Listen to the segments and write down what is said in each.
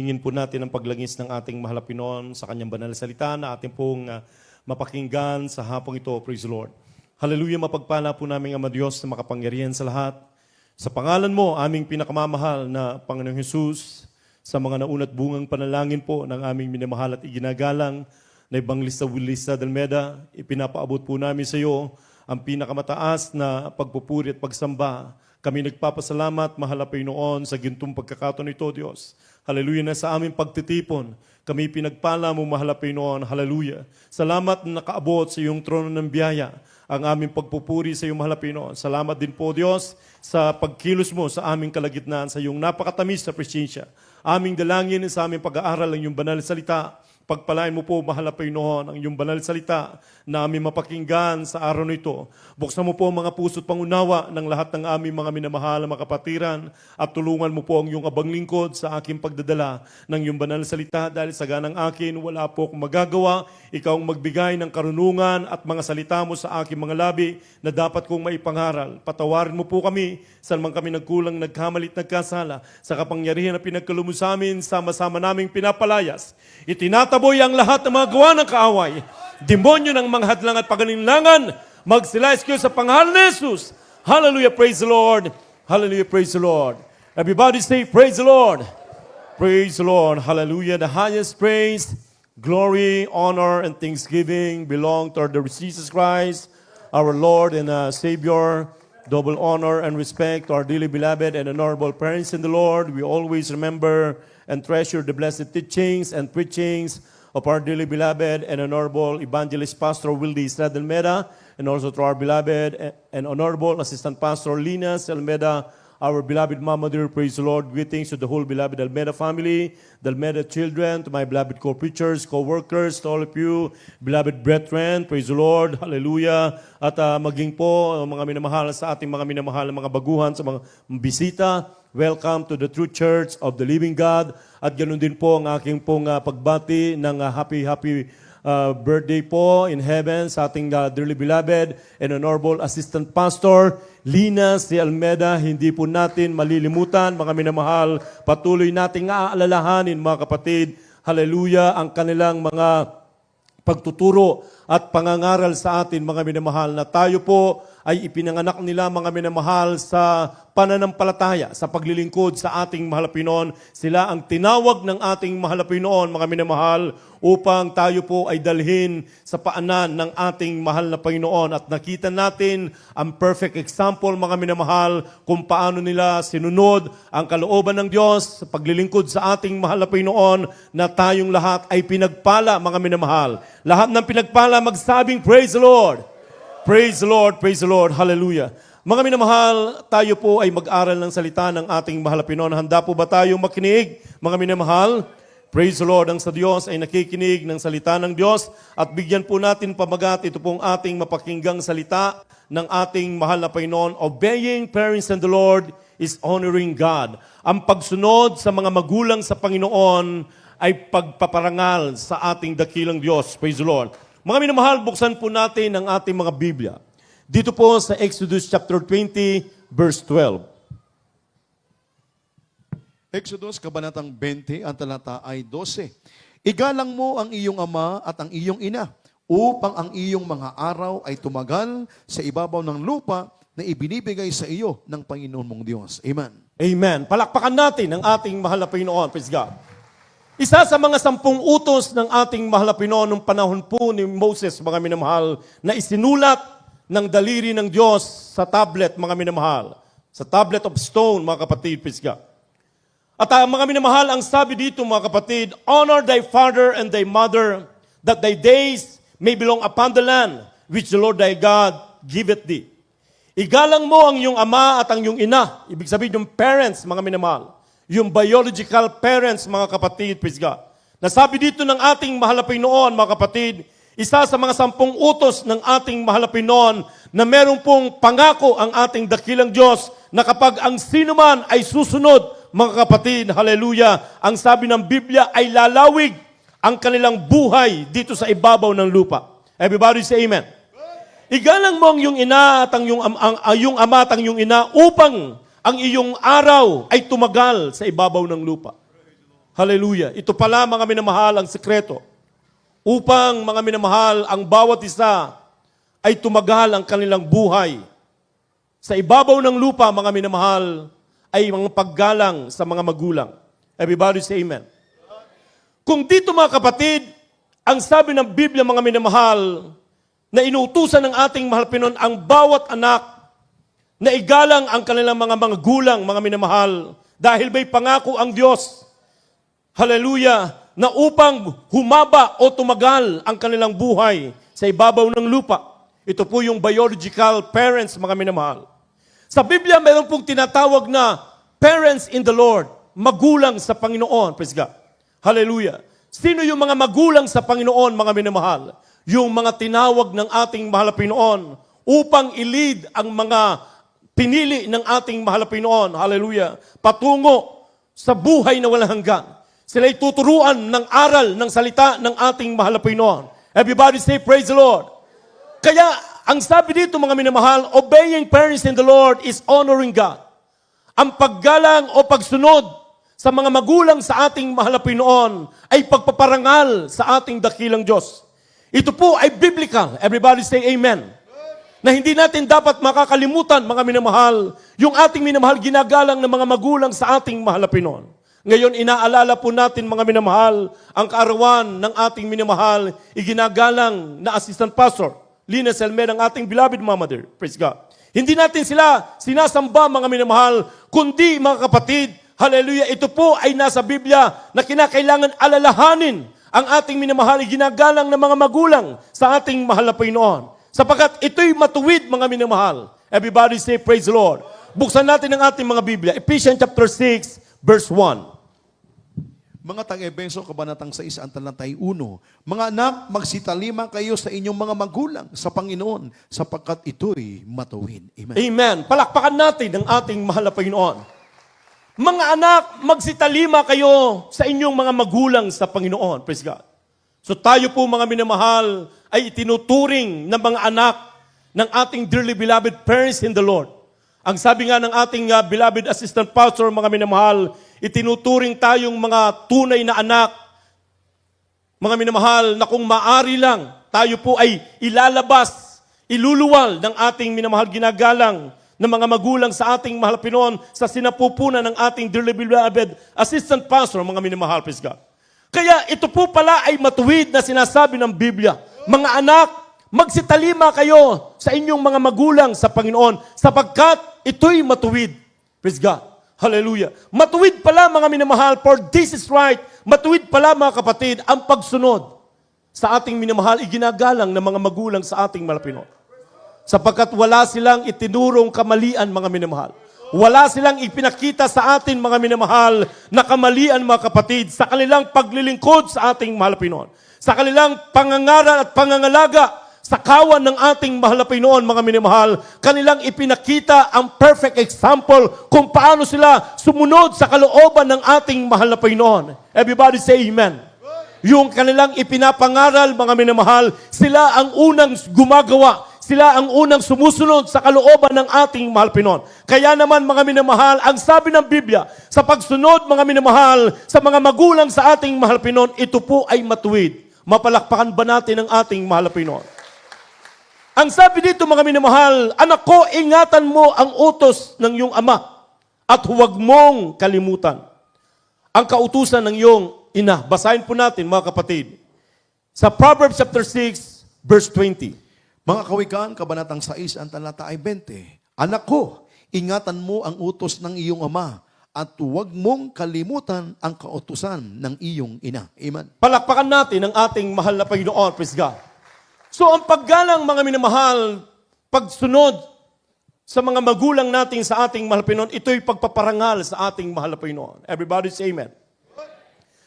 Hingin po natin ang paglangis ng ating mahal na Pinoon sa kanyang banal na salita na ating pong mapakinggan sa hapong ito. Praise the Lord. Hallelujah, mapagpala po namin Ama Diyos na makapangyarihan sa lahat. Sa pangalan mo, aming pinakamamahal na Panginoong Hesus, sa mga naunat bungang panalangin po ng aming minamahal at iginagalang na Evangelista Willisa Dalmeda, ipinapaabot po namin sa iyo ang pinakamataas na pagpupuri at pagsamba. Kami nagpapasalamat, mahal na Panginoon, sa gintong pagkakataon ito, Diyos. Hallelujah, na sa aming pagtitipon, kami pinagpala mo, mahal na Panginoon. Hallelujah. Salamat na nakaabot sa iyong trono ng biyaya ang aming pagpupuri sa iyong mahal na Panginoon. Salamat din po, Diyos, sa pagkilos mo sa aming kalagitnaan, sa iyong napakatamis na presensya. Aming dalangin sa aming pag-aaral ng iyong banal na salita. Pagpalain mo po, mahal na Panginoon, ang iyong banal na salita na aming mapakinggan sa araw na ito. Buksan mo po ang mga puso't pangunawa ng lahat ng aming mga minamahal na mga kapatiran at tulungan mo po ang iyong abang lingkod sa aking pagdadala ng iyong banal na salita dahil sa ganang akin, wala po akong magagawa. Ikaw ang magbigay ng karunungan at mga salita mo sa aking mga labi na dapat kong maipangaral. Patawarin mo po kami saan man kami nagkulang, nagkamalit, nagkasala sa kapangyarihan na pinagkaloob mo sa amin, sama-sama naming pinapalayas. Itinataboy ang lahat ng mga gawa ng kaaway, demonyo ng mga hadlang at pagalinlangan, magsilayas kayo sa pangalan ni Jesus. Hallelujah, praise the Lord. Hallelujah, praise the Lord. Everybody say, praise the Lord. Praise the Lord. Hallelujah. The highest praise, glory, honor, and thanksgiving belong to our Lord Jesus Christ, our Lord and Savior. Double honor and respect to our dearly beloved and honorable parents in the Lord. We always remember and treasure the blessed teachings and preachings of our dearly beloved and honorable evangelist Pastor Wildy Almeda, and also to our beloved and honorable assistant pastor Lina Almeda, our beloved Mama dear, praise the Lord. Greetings to the whole beloved Almeda family, the Almeda children, to my beloved co-preachers, co-workers, to all of you, beloved brethren, praise the Lord, hallelujah. At maging po mga minamahal sa ating mga minamahal na mga baguhan sa mga bisita, welcome to the true church of the living God. At ganoon din po ang aking pong pagbati ng happy birthday po in heaven sa ating dearly beloved and honorable assistant pastor, Lina Almeda. Hindi po natin malilimutan, mga minamahal, patuloy nating aalalahanin, mga kapatid, hallelujah, ang kanilang mga pagtuturo at pangangaral sa atin, mga minamahal, na tayo po ay ipinanganak nila, mga minamahal, sa pananampalataya, sa paglilingkod sa ating mahal na Pinoon. Sila ang tinawag ng ating mahal na Pinoon, mga minamahal, upang tayo po ay dalhin sa paanan ng ating mahal na Panginoon. At nakita natin ang perfect example, mga minamahal, kung paano nila sinunod ang kalooban ng Diyos sa paglilingkod sa ating mahal na Panginoon, na tayong lahat ay pinagpala, mga minamahal. Lahat ng pinagpala magsabing, praise the Lord! Praise the Lord, praise the Lord, hallelujah. Mga minamahal, tayo po ay mag-aral ng salita ng ating mahal na Pinoon. Handa po ba tayong makinig, mga minamahal? Praise the Lord, ang sa Diyos ay nakikinig ng salita ng Diyos at bigyan po natin pamagat ito pong ating mapakinggang salita ng ating mahal na Panginoon. Obeying parents and the Lord is honoring God. Ang pagsunod sa mga magulang sa Panginoon ay pagpaparangal sa ating dakilang Diyos. Praise the Lord. Mga minamahal, buksan po natin ang ating mga Biblia. Dito po sa Exodus chapter 20, verse 12. Exodus, kabanatang 20, ang talata ay 12. Igalang mo ang iyong ama at ang iyong ina, upang ang iyong mga araw ay tumagal sa ibabaw ng lupa na ibinibigay sa iyo ng Panginoon mong Diyos. Amen. Amen. Palakpakan natin ang ating mahal na Panginoon. Praise God. Isa sa mga 10 utos ng ating mahal na Panginoon nung panahon po ni Moses, mga minamahal, na isinulat ng daliri ng Diyos sa tablet, mga minamahal. Sa tablet of stone, mga kapatid, praise God. At mga minamahal, ang sabi dito, mga kapatid, honor thy father and thy mother, that thy days may belong upon the land, which the Lord thy God giveth thee. Igalang mo ang iyong ama at ang iyong ina. Ibig sabihin yung parents, mga minamahal. Yung biological parents, mga kapatid, praise God. Nasabi dito ng ating mahal na Panginoon, mga kapatid, isa sa mga 10 utos ng ating mahal na Panginoon na merong pong pangako ang ating dakilang Diyos na kapag ang sino man ay susunod, mga kapatid, hallelujah, ang sabi ng Biblia ay lalawig ang kanilang buhay dito sa ibabaw ng lupa. Everybody say amen. Igalang mo ang iyong ina at ang iyong ama at ang iyong ina upang ang iyong araw ay tumagal sa ibabaw ng lupa. Hallelujah. Ito pala mga minamahal ang sekreto. Upang mga minamahal ang bawat isa ay tumagal ang kanilang buhay. Sa ibabaw ng lupa mga minamahal ay mga paggalang sa mga magulang. Everybody say amen. Kung dito mga kapatid, ang sabi ng Biblia mga minamahal, na inuutusan ng ating mahal Pinoon ang bawat anak na igalang ang kanilang mga gulang, mga minamahal, dahil may pangako ang Diyos. Hallelujah! Na upang humaba o tumagal ang kanilang buhay sa ibabaw ng lupa. Ito po yung biological parents, mga minamahal. Sa Biblia, meron pong tinatawag na parents in the Lord, magulang sa Panginoon. Praise God. Hallelujah. Sino yung mga magulang sa Panginoon, mga minamahal? Yung mga tinawag ng ating mahal na Panginoon upang i-lead ang mga pinili ng ating mahal na Panginoon. Hallelujah. Patungo sa buhay na walang hanggan. Sila'y tuturuan ng aral ng salita ng ating mahal na Panginoon. Everybody say, praise the Lord. Kaya, ang sabi dito mga minamahal, obeying parents in the Lord is honoring God. Ang paggalang o pagsunod sa mga magulang sa ating mahal na Panginoon ay pagpaparangal sa ating dakilang Diyos. Ito po ay biblical. Everybody say amen. Na hindi natin dapat makakalimutan, mga minamahal, yung ating minamahal ginagalang ng mga magulang sa ating mahal na Panginoon. Ngayon, inaalala po natin, mga minamahal, ang kaarawan ng ating minamahal, iginagalang na assistant pastor, Lina Selmer, ang ating beloved mother. Praise God. Hindi natin sila sinasamba, mga minamahal, kundi, mga kapatid, hallelujah, ito po ay nasa Biblia na kinakailangan alalahanin ang ating minamahal, iginagalang ng mga magulang sa ating mahal na Panginoon. Sapagkat ito'y matuwid, mga minamahal. Everybody say, praise the Lord. Buksan natin ang ating mga Biblia. Ephesians chapter 6, verse 1. Mga taga-Efeso, kabanatang 6, ang talatay 1. Mga anak, magsitalima kayo sa inyong mga magulang sa Panginoon, sapagkat ito'y matuwid. Amen. Amen. Palakpakan natin ang ating mahal na Panginoon. Mga anak, magsitalima kayo sa inyong mga magulang sa Panginoon. Praise God. So tayo po mga minamahal ay itinuturing ng mga anak ng ating dearly beloved parents in the Lord. Ang sabi nga ng ating beloved assistant pastor, mga minamahal, itinuturing tayong mga tunay na anak, mga minamahal, na kung maari lang, tayo po ay ilalabas, iluluwal ng ating minamahal ginagalang ng mga magulang sa ating mahal Pinoon sa sinapupunan ng ating dearly beloved assistant pastor, mga minamahal, praise God. Kaya ito po pala ay matuwid na sinasabi ng Biblia. Mga anak, magsitalima kayo sa inyong mga magulang sa Panginoon sapagkat ito'y matuwid. Praise God. Hallelujah. Matuwid pala mga minamahal, for this is right. Matuwid pala mga kapatid, ang pagsunod sa ating minamahal, iginagalang ng mga magulang sa ating malapinot. Sapagkat wala silang itinurong kamalian mga minamahal. Wala silang ipinakita sa atin mga minamahal na kamalian mga kapatid sa kanilang paglilingkod sa ating mahal na Panginoon. Sa kanilang pangangaral at pangangalaga sa kawan ng ating mahal na Panginoon, mga minamahal, kanilang ipinakita ang perfect example kung paano sila sumunod sa kalooban ng ating mahal na Panginoon. Everybody say amen. Yung kanilang ipinapangaral, mga minamahal, sila ang unang gumagawa. Sila ang unang sumusunod sa kalooban ng ating mahal Panginoon. Kaya naman, mga minamahal, ang sabi ng Biblia, sa pagsunod, mga minamahal, sa mga magulang sa ating mahal Panginoon, ito po ay matuwid. Mapalakpakan ba natin ang ating mahal na Panginoon? Ang sabi dito mga minamahal, anak ko, ingatan mo ang utos ng iyong ama at huwag mong kalimutan ang kautusan ng iyong ina. Basahin po natin mga kapatid. Sa Proverbs chapter 6, verse 20. Mga kawikaan, kabanatang 6, ang talata ay 20. Anak ko, ingatan mo ang utos ng iyong ama at huwag mong kalimutan ang kautusan ng iyong ina. Amen. Palakpakan natin ang ating mahal na Panginoon. Praise God. So ang paggalang mga minamahal, pagsunod sa mga magulang natin sa ating mahal na Panginoon, ito'y pagpaparangal sa ating mahal na Panginoon. Everybody say amen.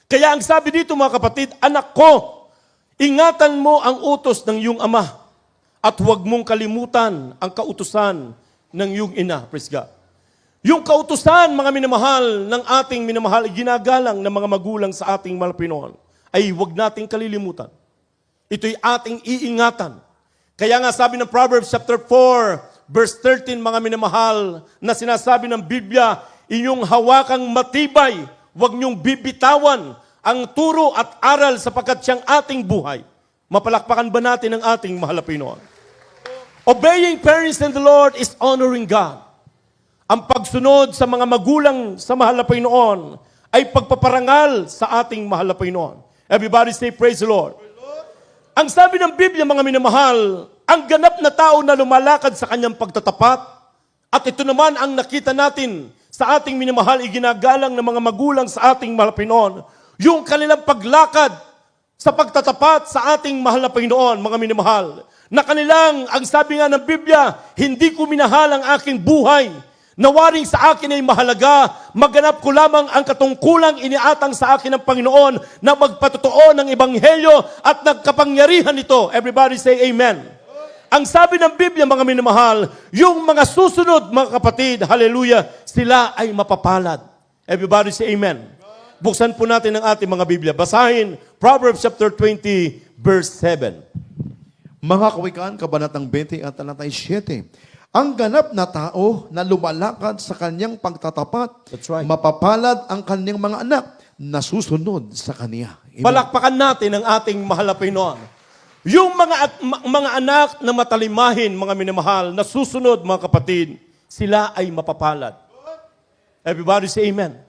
Kaya ang sabi dito mga kapatid, anak ko, ingatan mo ang utos ng iyong ama at huwag mong kalimutan ang kautusan ng iyong ina. Praise God. Yung kautusan, mga minamahal, ng ating minamahal, ginagalang ng mga magulang sa ating mahal na Panginoon, ay huwag nating kalilimutan. Ito'y ating iingatan. Kaya nga sabi ng Proverbs chapter 4, verse 13, mga minamahal, na sinasabi ng Biblia, inyong hawakang matibay Huwag niyong bibitawan ang turo at aral sapagkat siyang ating buhay. Mapalakpakan ba natin ang ating mahal na Panginoon? Obeying parents in the Lord is honoring God. Ang pagsunod sa mga magulang sa mahal na Panginoon ay pagpaparangal sa ating mahal na Panginoon. Everybody say, praise the Lord. Ang sabi ng Biblia, mga minamahal, ang ganap na tao na lumalakad sa kanyang pagtatapat, at ito naman ang nakita natin sa ating minamahal, iginagalang ng mga magulang sa ating mahal na Panginoon, yung kanilang paglakad sa pagtatapat sa ating mahal na Panginoon, mga minamahal, na kanilang, ang sabi nga ng Biblia, hindi ko minahal ang aking buhay, nawaring sa akin ay mahalaga, maganap ko lamang ang katungkulang iniatang sa akin ng Panginoon na magpatotoo ng Ebanghelyo at nagkapangyarihan nito. Everybody say amen. Ang sabi ng Biblia, mga minamahal, yung mga susunod, mga kapatid, hallelujah, sila ay mapapalad. Everybody say amen. Buksan po natin ang ating mga Biblia. Basahin Proverbs chapter 20, verse 7. Mga kawikaan, Kabanatang 20 at talatay 7. Ang ganap na tao na lumalakad sa kanyang pagtatapat, That's right. mapapalad ang kanyang mga anak na susunod sa kaniya. Amen. Palakpakan natin ang ating mahal na Panginoon. Yung mga anak na matalimahin, mga minamahal, na susunod, mga kapatid, sila ay mapapalad. Everybody say amen.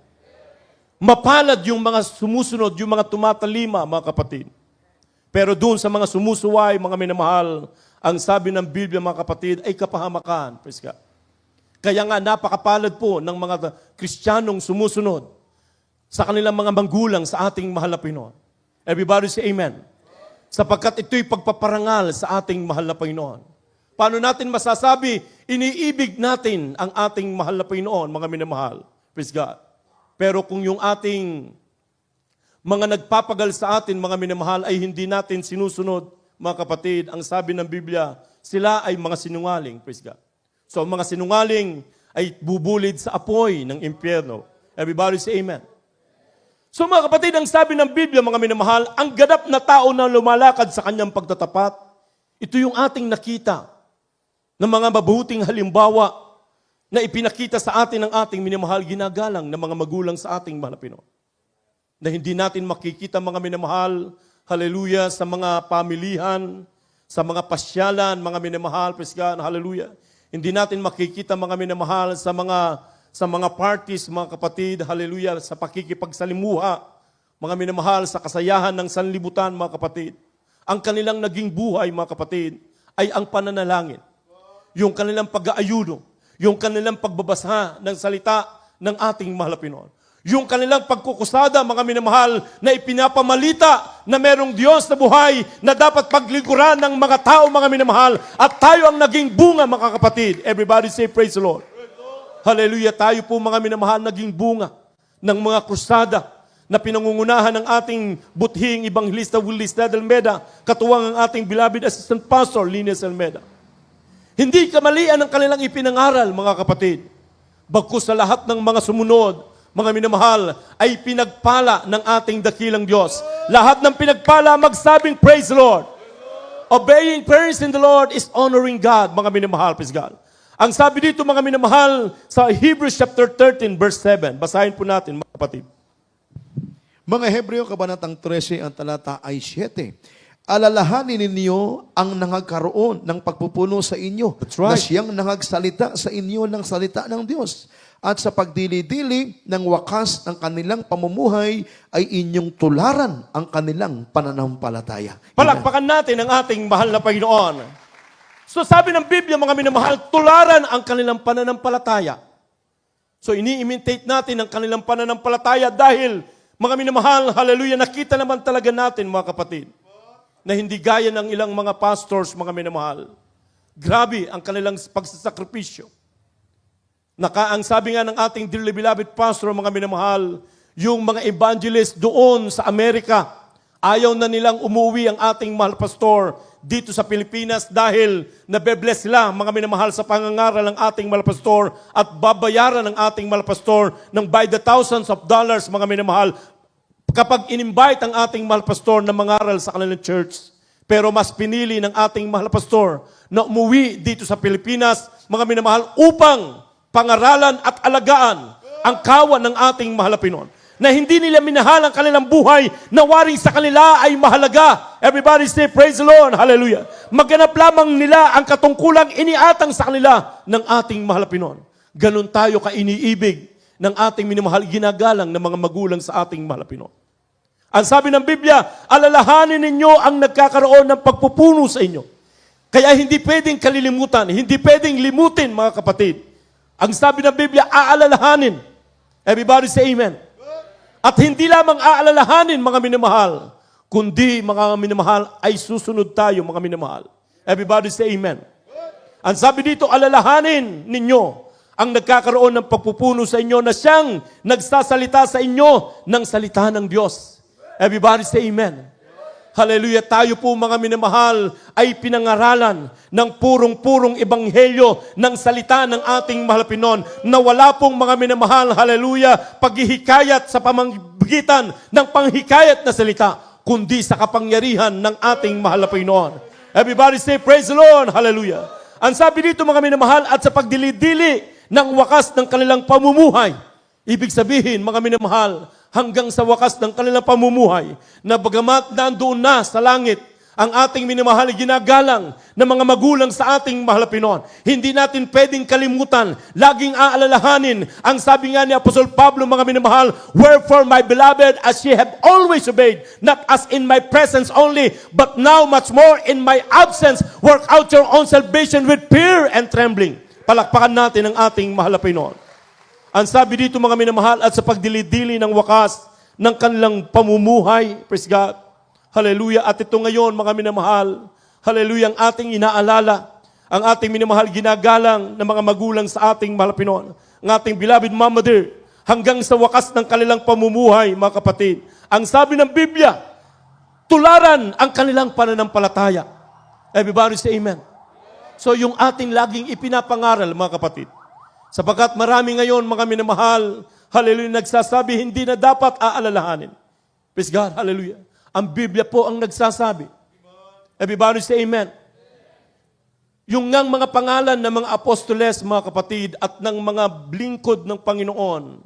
Mapalad yung mga sumusunod, yung mga tumatalima, mga kapatid. Pero doon sa mga sumusuway, mga minamahal, ang sabi ng Biblia, mga kapatid, ay kapahamakan. Praise God. Kaya nga, napakapalad po ng mga Kristiyanong sumusunod sa kanilang mga manggulang sa ating mahal na Panginoon. Everybody say amen. Sapagkat ito'y pagpaparangal sa ating mahal na Panginoon. Paano natin masasabi, iniibig natin ang ating mahal na Panginoon, mga minamahal. Praise God. Pero kung yung ating mga nagpapagal sa atin, mga minamahal, ay hindi natin sinusunod, mga kapatid, ang sabi ng Biblia, sila ay mga sinungaling. Praise God. So, ang mga sinungaling ay bubulid sa apoy ng impyerno. Everybody say amen. So, mga kapatid, ang sabi ng Biblia, mga minamahal, ang ganap na tao na lumalakad sa kanyang pagtatapat, ito yung ating nakita ng mga mabuting halimbawa na ipinakita sa atin ng ating minamahal ginagalang ng mga magulang sa ating mahal na Panginoon. Na hindi natin makikita, mga minamahal, hallelujah, sa mga pamilihan, sa mga pasyalan, mga minamahal, praise God, hallelujah. Hindi natin makikita, mga minamahal, sa mga parties, mga kapatid, hallelujah, sa pakikipagsalimuha, mga minamahal, sa kasayahan ng sanlibutan, mga kapatid. Ang kanilang naging buhay, mga kapatid, ay ang pananalangin. Yung kanilang pag-aayuno, yung kanilang pagbabasa ng salita ng ating mahal na Panginoon. Yung kanilang pagkukusada, mga minamahal, na ipinapamalita na merong Diyos na buhay na dapat paglikuran ng mga tao, mga minamahal, at tayo ang naging bunga, mga kapatid. Everybody say praise the Lord. Hallelujah, tayo po, mga minamahal, naging bunga ng mga krusada na pinangungunahan ng ating buthing Ebanghilista Willis Almeda, katuwang ang ating beloved Assistant Pastor, Linus Almeda. Hindi kamalian ang kanilang ipinangaral, mga kapatid. Bagkus sa lahat ng mga sumunod, mga minamahal, ay pinagpala ng ating dakilang Diyos. Lahat ng pinagpala, magsabing, praise the Lord. Obeying parents in the Lord is honoring God, mga minamahal, praise God. Ang sabi dito, mga minamahal, sa Hebrews chapter 13, verse 7. Basahin po natin, mga kapatid. Mga Hebreo, Kabanatang 13, ang talata ay 7. Alalahanin ninyo ang nangagkaroon ng pagpupuno sa inyo. That's right. Na siyang nangagsalita sa inyo ng salita ng Diyos. At sa pagdili-dili ng wakas ng kanilang pamumuhay ay inyong tularan ang kanilang pananampalataya. Palakpakan natin ang ating mahal na Panginoon. So sabi ng Biblia, mga minamahal, tularan ang kanilang pananampalataya. So ini-imitate natin ang kanilang pananampalataya dahil, mga minamahal, hallelujah, nakita naman talaga natin, mga kapatid, na hindi gaya ng ilang mga pastors, mga minamahal. Grabe ang kanilang pagsasakripisyo. Ang sabi nga ng ating dearly beloved pastor, mga minamahal, yung mga evangelist doon sa Amerika, ayaw na nilang umuwi ang ating mahal pastor dito sa Pilipinas dahil nabebless sila, mga minamahal, sa pangangaral ng ating mahal pastor at babayaran ng ating mahal pastor ng by the thousands of dollars, mga minamahal, kapag in-invite ang ating mahal pastor na mangaral sa kanilang church. Pero mas pinili ng ating mahal pastor na umuwi dito sa Pilipinas, mga minamahal, upang pangaralan at alagaan ang kawan ng ating mahal na Panginoon. na hindi nila minahal ang kanilang buhay, na waring sa kanila ay mahalaga. Everybody say, praise the Lord, hallelujah. Magganap lamang nila ang katungkulang iniatang sa kanila ng ating mahal na Pinoon. Ganon tayo kainiibig ng ating minamahal, ginagalang ng mga magulang sa ating mahal na Pinoon. Ang sabi ng Biblia, alalahanin ninyo ang nagkakaroon ng pagpupuno sa inyo. Kaya hindi pwedeng kalilimutan, hindi pwedeng limutin, mga kapatid. Ang sabi ng Biblia, aalalahanin. Everybody say amen. At hindi lamang aalalahanin, mga minamahal, kundi, mga minamahal, ay susunod tayo, mga minamahal. Everybody say amen. Ang sabi dito, alalahanin ninyo ang nagkakaroon ng pagpupuno sa inyo na siyang nagsasalita sa inyo ng salita ng Diyos. Everybody say amen. Hallelujah, tayo po mga minamahal ay pinangaralan ng purong-purong ebanghelyo ng salita ng ating mahal na Pinoon na wala pong mga minamahal, hallelujah, paghihikayat sa pamamagitan ng panghikayat na salita, kundi sa kapangyarihan ng ating mahal na Pinoon. Everybody say, praise the Lord, hallelujah. Ang sabi dito mga minamahal, at sa pagdili-dili ng wakas ng kanilang pamumuhay, ibig sabihin mga minamahal, hanggang sa wakas ng kanilang pamumuhay, na bagamat nandoon na sa langit ang ating minamahal ginagalang ng mga magulang sa ating mahal na Pinoon. Hindi natin pwedeng kalimutan, laging aalalahanin, ang sabi nga ni Apostol Pablo, mga minamahal, wherefore my beloved, as ye have always obeyed, not as in my presence only, but now much more in my absence, work out your own salvation with fear and trembling. Palakpakan natin ang ating mahal na Pinoon. Ang sabi dito mga minamahal, at sa pagdili-dili ng wakas ng kanilang pamumuhay, praise God, hallelujah, at ito ngayon mga minamahal, hallelujah, ang ating inaalala, ang ating minamahal ginagalang ng mga magulang sa ating mahal na Pinoon, ang ating beloved Mama Dear, hanggang sa wakas ng kanilang pamumuhay, mga kapatid. Ang sabi ng Biblia, tularan ang kanilang pananampalataya. Everybody say amen. So yung ating laging ipinapangaral, mga kapatid, sapagkat marami ngayon, mga minamahal, hallelujah, nagsasabi, hindi na dapat aalalahanin. Praise God, hallelujah. Ang Biblia po ang nagsasabi. Everybody say amen. Yung ngang mga pangalan ng mga apostoles, mga kapatid, at ng mga lingkod ng Panginoon,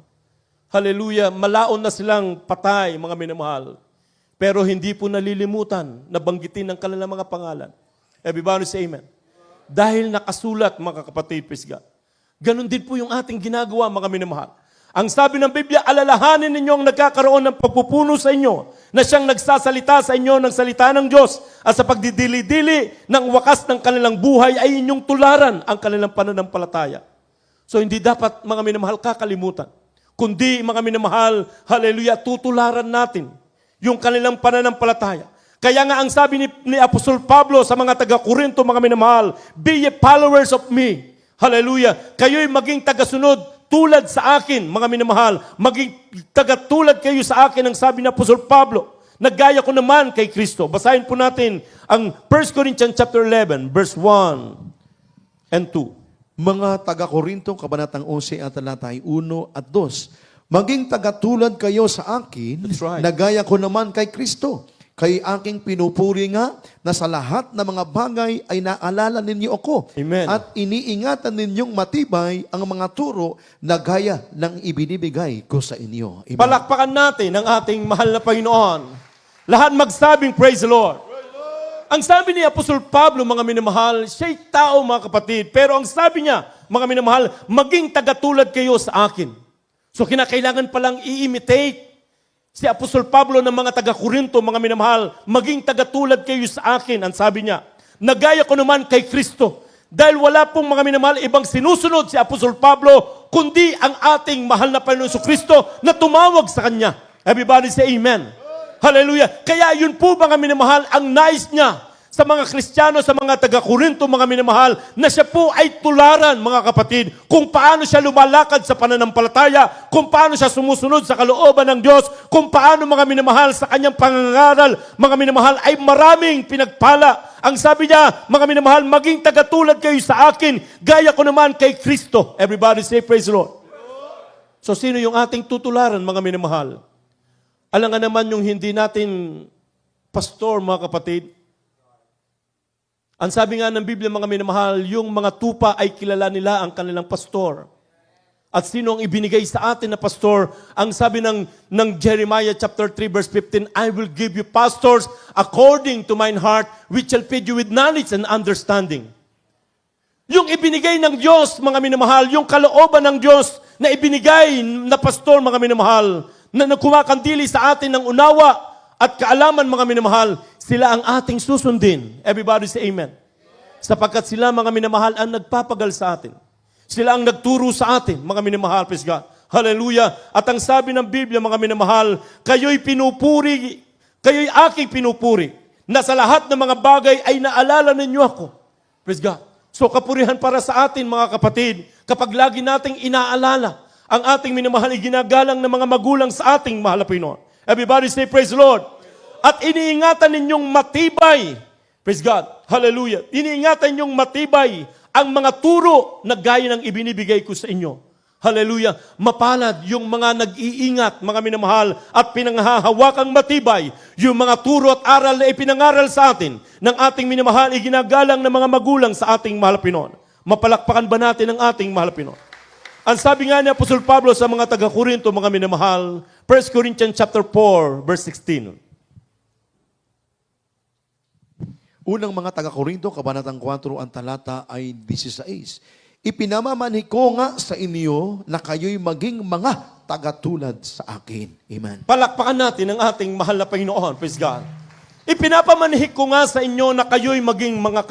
hallelujah, malaon na silang patay, mga minamahal. Pero hindi po nalilimutan na banggitin ang kanilang mga pangalan. Everybody say amen. Dahil nakasulat, mga kapatid, praise God. Ganon din po yung ating ginagawa, mga minamahal. Ang sabi ng Biblia, alalahanin ninyo ang nagkakaroon ng pagpupuno sa inyo na siyang nagsasalita sa inyo ng salita ng Diyos, at sa pagdidili-dili ng wakas ng kanilang buhay ay inyong tularan ang kanilang pananampalataya. So hindi dapat, mga minamahal, kakalimutan. Kundi, mga minamahal, hallelujah, tutularan natin yung kanilang pananampalataya. Kaya nga ang sabi ni Apostol Pablo sa mga taga-Korinto, mga minamahal, be ye followers of me. Hallelujah. Kayo'y maging tagasunod tulad sa akin, mga minamahal. Maging tagatulad kayo sa akin, ang sabi ni Apostol Pablo. Naggaya ko naman kay Kristo. Basahin po natin ang 1 Corinthians chapter 11, verse 1 and 2. Mga taga-Korinto, kabanatang 11 at talatay 1 at 2. Maging tagatulad kayo sa akin, That's right. nagaya ko naman kay Kristo. Kay aking pinupuri nga na sa lahat ng mga bagay ay naalala ninyo ako. Amen. At iniingatan ninyong matibay ang mga turo na gaya ng ibinibigay ko sa inyo. Amen. Palakpakan natin ang ating mahal na Panginoon. Lahat magsabing, praise the Lord. Ang sabi ni Apostol Pablo, mga minamahal, siya'y tao, mga kapatid. Pero ang sabi niya, mga minamahal, maging tagatulad kayo sa akin. So kinakailangan palang i-imitate si Apostol Pablo ng mga taga-Korinto, mga minamahal, maging tagatulad kayo sa akin. Ang sabi niya, nagaya ko naman kay Kristo. Dahil wala pong mga minamahal, ibang sinusunod si Apostol Pablo, kundi ang ating mahal na Panginoon Kristo na tumawag sa Kanya. Everybody say amen. Hallelujah. Kaya yun po, mga minamahal, ang nais niya sa mga Kristiyano, sa mga taga-Korinto, mga minamahal, na siya po ay tularan, mga kapatid, kung paano siya lumalakad sa pananampalataya, kung paano siya sumusunod sa kalooban ng Diyos, kung paano, mga minamahal, sa kanyang pangangaral, mga minamahal, ay maraming pinagpala. Ang sabi niya, mga minamahal, maging tagatulad kayo sa akin, gaya ko naman kay Kristo. Everybody say, praise the Lord. So, sino yung ating tutularan, mga minamahal? Alangan naman yung hindi natin pastor, mga kapatid. Ang sabi nga ng Biblia, mga minamahal, yung mga tupa ay kilala nila ang kanilang pastor. At sino ang ibinigay sa atin na pastor? Ang sabi ng Jeremiah chapter 3 verse 15, I will give you pastors according to mine heart, which shall feed you with knowledge and understanding. Yung ibinigay ng Diyos, mga minamahal, yung kalooban ng Diyos na ibinigay na pastor, mga minamahal, na kumakandili sa atin ng unawa at kaalaman, mga minamahal, sila ang ating susundin. Everybody say amen. Sapagkat sila, mga minamahal, ang nagpapagal sa atin. Sila ang nagturo sa atin, mga minamahal, praise God. Hallelujah. At ang sabi ng Biblia, mga minamahal, kayo'y pinupuri, kayo'y aking pinupuri, na sa lahat ng mga bagay ay naalala ninyo ako. Praise God. So kapurihan para sa atin, mga kapatid, kapag lagi nating inaalala ang ating minamahal, ginagalang ng mga magulang sa ating mahal na Pinoon. Everybody say, praise the Lord. At iniingatan ninyong matibay, praise God, hallelujah, iniingatan ninyong matibay ang mga turo na gaya ng ibinibigay ko sa inyo. Hallelujah. Mapalad yung mga nag-iingat, mga minamahal, at pinanghahawakang matibay yung mga turo at aral na ipinangaral sa atin ng ating minamahal, iginagalang ng mga magulang sa ating mahal na Pinoon. Mapalakpakan ba natin ang ating mahal na Pinoon? Ang sabi nga ni Apostol Pablo sa mga taga-Korinto, mga minamahal, 1 Corinthians chapter 4, verse 16. Unang mga taga-Korinto, kabanatang 4, ang talata ay 16. Ipinamamanhi ko nga sa inyo na kayo'y maging mga tagatulad sa akin. Amen. Palakpakan natin ang ating mahal na Panginoon. Praise God. Ipinapamanhik ko nga sa inyo na kayo'y maging mga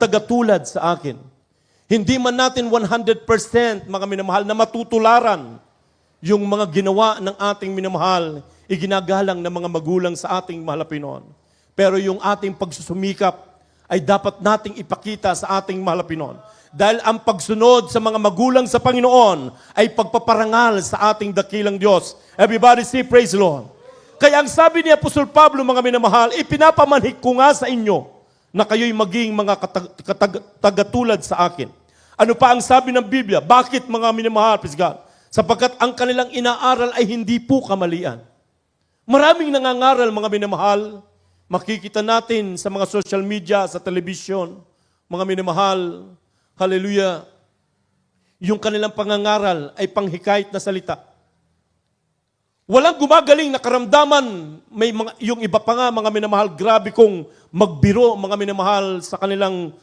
tagatulad sa akin. Hindi man natin 100%, mga minamahal, na matutularan yung mga ginawa ng ating minamahal, iginagalang ng mga magulang sa ating mahal na Pinoon. Pero yung ating pagsusumikap ay dapat nating ipakita sa ating mahal na Pinoon. Dahil ang pagsunod sa mga magulang sa Panginoon ay pagpaparangal sa ating dakilang Diyos. Everybody say, praise the Lord. Kaya ang sabi ni Apostol Pablo, mga minamahal, ipinapamanhik ko nga sa inyo na kayo'y maging mga tagatulad sa akin. Ano pa ang sabi ng Biblia? Bakit, mga minamahal, praise God? Sapagkat ang kanilang inaaral ay hindi po kamalian. Maraming nangangaral, mga minamahal. Makikita natin sa mga social media, sa television, mga minamahal, hallelujah, yung kanilang pangangaral ay panghikayat na salita. Walang gumagaling na karamdaman. Yung iba pa nga, mga minamahal, grabe kong magbiro, mga minamahal, sa kanilang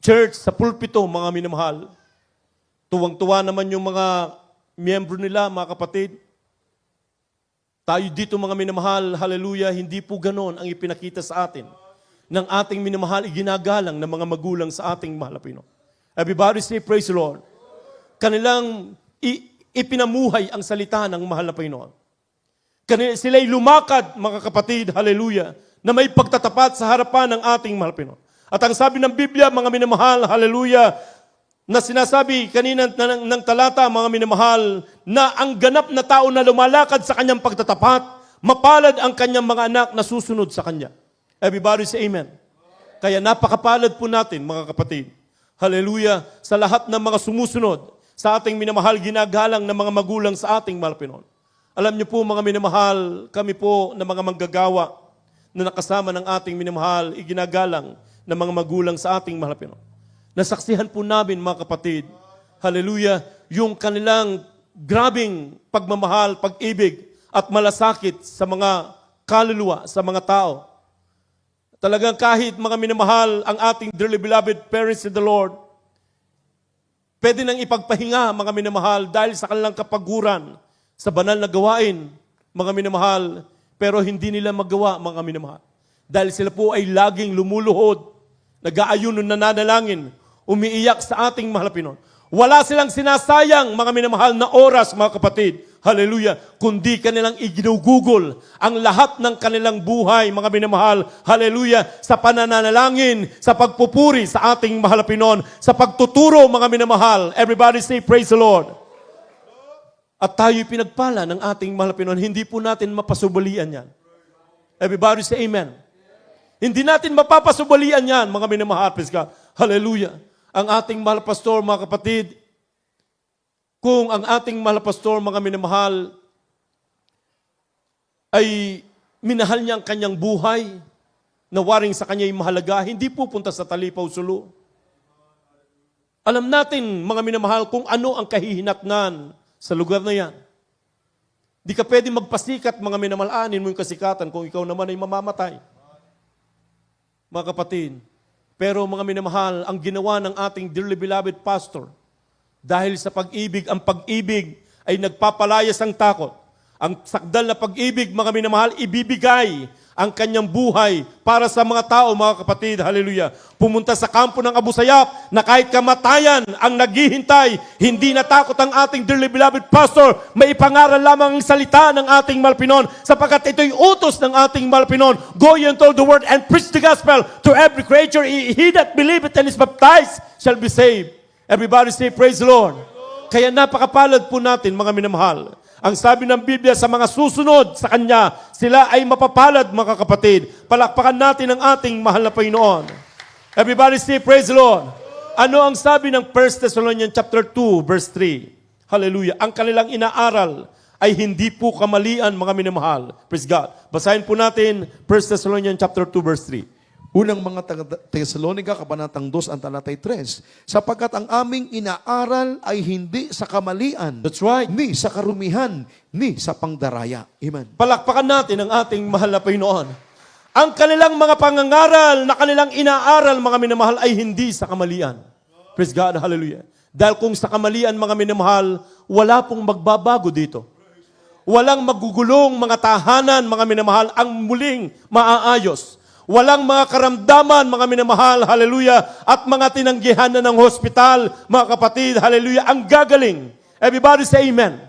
church, sa pulpito, mga minamahal. Tuwang-tuwa naman yung mga miyembro nila, mga kapatid. Tayo dito, mga minamahal, hallelujah, hindi po ganon ang ipinakita sa atin ng ating minamahal, iginagalang ng mga magulang sa ating mahal na Pinoon. Everybody say, praise the Lord. Kanilang ipinamuhay ang salita ng mahal na Pinoon. Sila'y lumakad, mga kapatid, hallelujah, na may pagtatapat sa harapan ng ating mahal na Pinoon. At ang sabi ng Biblia, mga minamahal, hallelujah, na sinasabi kanina ng talata, mga minamahal, na ang ganap na tao na lumalakad sa kanyang pagtatapat, mapalad ang kanyang mga anak na susunod sa kanya. Everybody say amen. Kaya napakapalad po natin, mga kapatid. Hallelujah, sa lahat ng mga sumusunod sa ating minamahal, ginagalang ng mga magulang sa ating mahal na Pinoon. Alam niyo po, mga minamahal, kami po na mga manggagawa na nakasama ng ating minamahal, iginagalang ng mga magulang sa ating mahal na Pinoon. Nasaksihan po namin, mga kapatid, hallelujah, yung kanilang grabing pagmamahal, pag-ibig, at malasakit sa mga kaluluwa, sa mga tao. Talagang kahit, mga minamahal, ang ating dearly beloved parents in the Lord, pwede nang ipagpahinga, mga minamahal, dahil sa kanilang kapaguran, sa banal na gawain, mga minamahal, pero hindi nila magawa, mga minamahal. Dahil sila po ay laging lumuluhod, nag-aayuno, nananalangin, umiiyak sa ating mahal na Pinoon. Wala silang sinasayang, mga minamahal, na oras, mga kapatid. Hallelujah. Kundi kanilang iginugugol ang lahat ng kanilang buhay, mga minamahal. Hallelujah. Sa pananalangin, sa pagpupuri sa ating mahal na Pinoon, sa pagtuturo, mga minamahal. Everybody say, praise the Lord. At tayo'y pinagpala ng ating mahal na Pinoon. Hindi po natin mapasubalian yan. Everybody say amen. Hindi natin mapapasubalian yan, mga minamahal. Praise God. Hallelujah. Ang ating mahal na pastor, mga kapatid, kung ang ating mahal na pastor, mga minamahal, ay minahal niya ang kanyang buhay, na waring sa kanya'y mahalaga, hindi pupunta sa talipaw sulo. Alam natin, mga minamahal, kung ano ang kahihinatnan sa lugar na yan. Di ka pwede magpasikat, mga minamalanin mo yung kasikatan kung ikaw naman ay mamamatay. Mga kapatid, pero mga minamahal, ang ginawa ng ating dearly beloved pastor, dahil sa pag-ibig, ang pag-ibig ay nagpapalayas ang takot. Ang sakdal na pag-ibig, mga minamahal, ibibigay ang kanyang buhay para sa mga tao, mga kapatid. Hallelujah. Pumunta sa kampo ng Abu Sayyaf na kahit kamatayan ang naghihintay, hindi natakot ang ating dearly beloved pastor. May ipangaral lamang ang salita ng ating Malpinon sapagkat ito'y utos ng ating Malpinon. Go ye and tell the word and preach the gospel to every creature. He that believeth and is baptized shall be saved. Everybody say, praise the Lord. Kaya napakapalad po natin, mga minamahal. Ang sabi ng Biblia, sa mga susunod sa Kanya, sila ay mapapalad, mga kapatid. Palakpakan natin ang ating mahal na Panginoon. Everybody say, praise the Lord. Ano ang sabi ng 1 Thessalonians chapter 2, verse 3? Hallelujah. Ang kanilang inaaral ay hindi po kamalian, mga minamahal. Praise God. Basahin po natin 1 Thessalonians chapter 2, verse 3. Unang mga Tesalonica, Kabanatang 2, ang talatay 3. Sapagkat ang aming inaaral ay hindi sa kamalian, That's right. ni sa karumihan, ni sa pangdaraya. Amen. Palakpakan natin ang ating mahal na Panginoon. Ang kanilang mga pangangaral na kanilang inaaral, mga minamahal, ay hindi sa kamalian. Praise God, hallelujah. Dahil kung sa kamalian, mga minamahal, wala pong magbabago dito. Walang magugulong mga tahanan, mga minamahal, ang muling maaayos. Walang mga karamdaman, mga minamahal, hallelujah, at mga tinanggihan na ng hospital, mga kapatid, hallelujah, ang gagaling. Everybody say amen.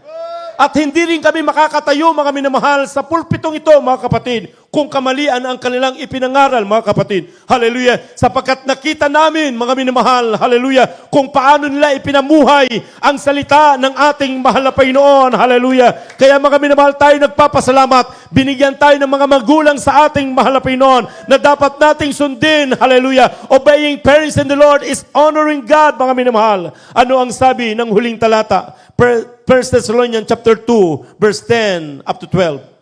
At hindi rin kami makakatayo, mga minamahal, sa pulpitong ito, mga kapatid, kung kamalian ang kanilang ipinangaral, mga kapatid. Hallelujah. Sapagkat nakita namin, mga minamahal, hallelujah, kung paano nila ipinamuhay ang salita ng ating mahal na Panginoon. Hallelujah. Kaya mga minamahal, tayo nagpapasalamat. Binigyan tayo ng mga magulang sa ating mahal na Panginoon na dapat nating sundin. Hallelujah. Obeying parents in the Lord is honoring God, mga minamahal. Ano ang sabi ng huling talata? 1 Thessalonians chapter 2, verse 10 up to 12.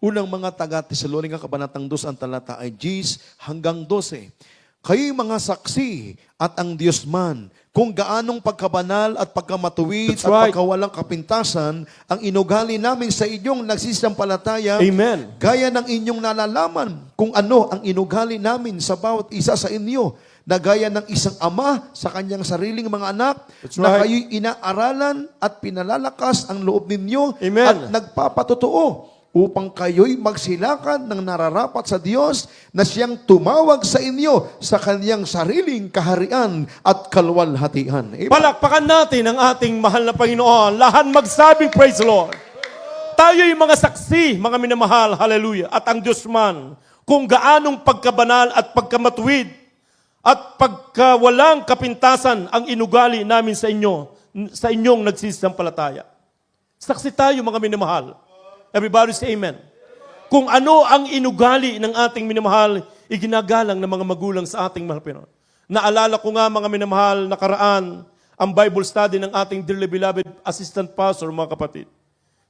Unang mga taga-Tesalonica, Kabanatang 2, ang talata ay 10 hanggang 12. Kayo'y mga saksi at ang Diyos man, kung gaanong pagkabanal at pagkamatuwid That's at right. pagkawalang kapintasan ang inugali namin sa inyong nagsisampalataya, Amen. gaya ng inyong nalalaman kung ano ang inugali namin sa bawat isa sa inyo, na gaya ng isang ama sa kanyang sariling mga anak, That's na right. kayo'y inaaralan at pinalalakas ang loob ninyo Amen. at nagpapatotoo upang kayo'y magsilakan ng nararapat sa Diyos na siyang tumawag sa inyo sa kanyang sariling kaharian at kaluwalhatian. Amen. Palakpakan natin ang ating mahal na Panginoon. Lahat magsabing praise the Lord. Tayo'y mga saksi, mga minamahal, hallelujah, at ang Diyos man, kung gaanong pagkabanal at pagkamatuwid at pagkawalang kapintasan ang inugali namin sa inyo, sa inyong nagsisampalataya. Saksi tayo, mga minamahal. Everybody say amen. Kung ano ang inugali ng ating minamahal, iginagalang ng mga magulang sa ating mahal Pinoy. Naalala ko nga, mga minamahal, nakaraan ang Bible study ng ating dearly beloved assistant pastor, mga kapatid.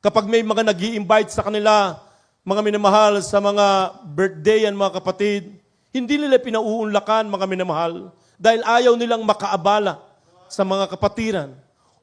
Kapag may mga nag-i-invite sa kanila, mga minamahal, sa mga birthday yan, mga kapatid, hindi nila pinauunlakan, mga minamahal, dahil ayaw nilang makaabala sa mga kapatiran.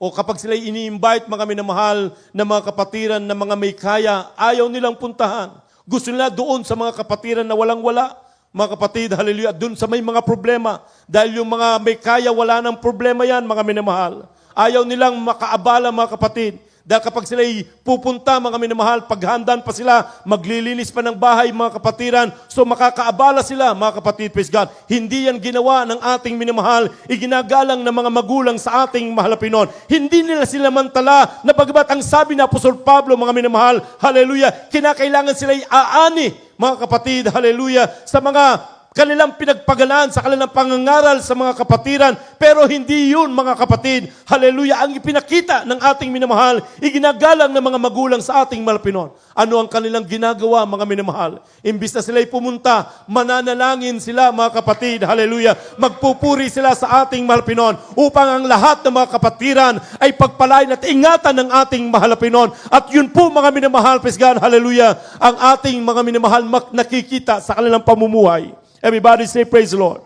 O kapag sila ini-invite, mga minamahal, na mga kapatiran na mga may kaya, ayaw nilang puntahan. Gusto nila doon sa mga kapatiran na walang-wala, mga kapatid, hallelujah, doon sa may mga problema. Dahil yung mga may kaya, wala ng problema yan, mga minamahal. Ayaw nilang makaabala, mga kapatid. Dahil kapag sila pupunta, mga minamahal, paghandaan pa sila, maglilinis pa ng bahay, mga kapatiran, so makakaabala sila, mga kapatid, praise God. Hindi yan ginawa ng ating minamahal, iginagalang ng mga magulang sa ating mahal na Pinoon. Hindi nila sila mantala, na bagamat ang sabi na Apostol Pablo, mga minamahal, hallelujah, kinakailangan sila aani, mga kapatid, hallelujah, sa mga kanilang pinagpagalaan sa kanilang pangangaral sa mga kapatiran, pero hindi yun, mga kapatid, hallelujah, ang ipinakita ng ating minamahal, iginagalang ng mga magulang sa ating Malpinon. Ano ang kanilang ginagawa, mga minamahal? Imbis na sila'y pumunta, mananalangin sila, mga kapatid, hallelujah, magpupuri sila sa ating Malpinon upang ang lahat ng mga kapatiran ay pagpalain at ingatan ng ating mahal na Pinon. At yun po, mga minamahal, praise God, hallelujah, ang ating mga minamahal nakikita sa kanilang pamumuhay. Everybody say praise the Lord.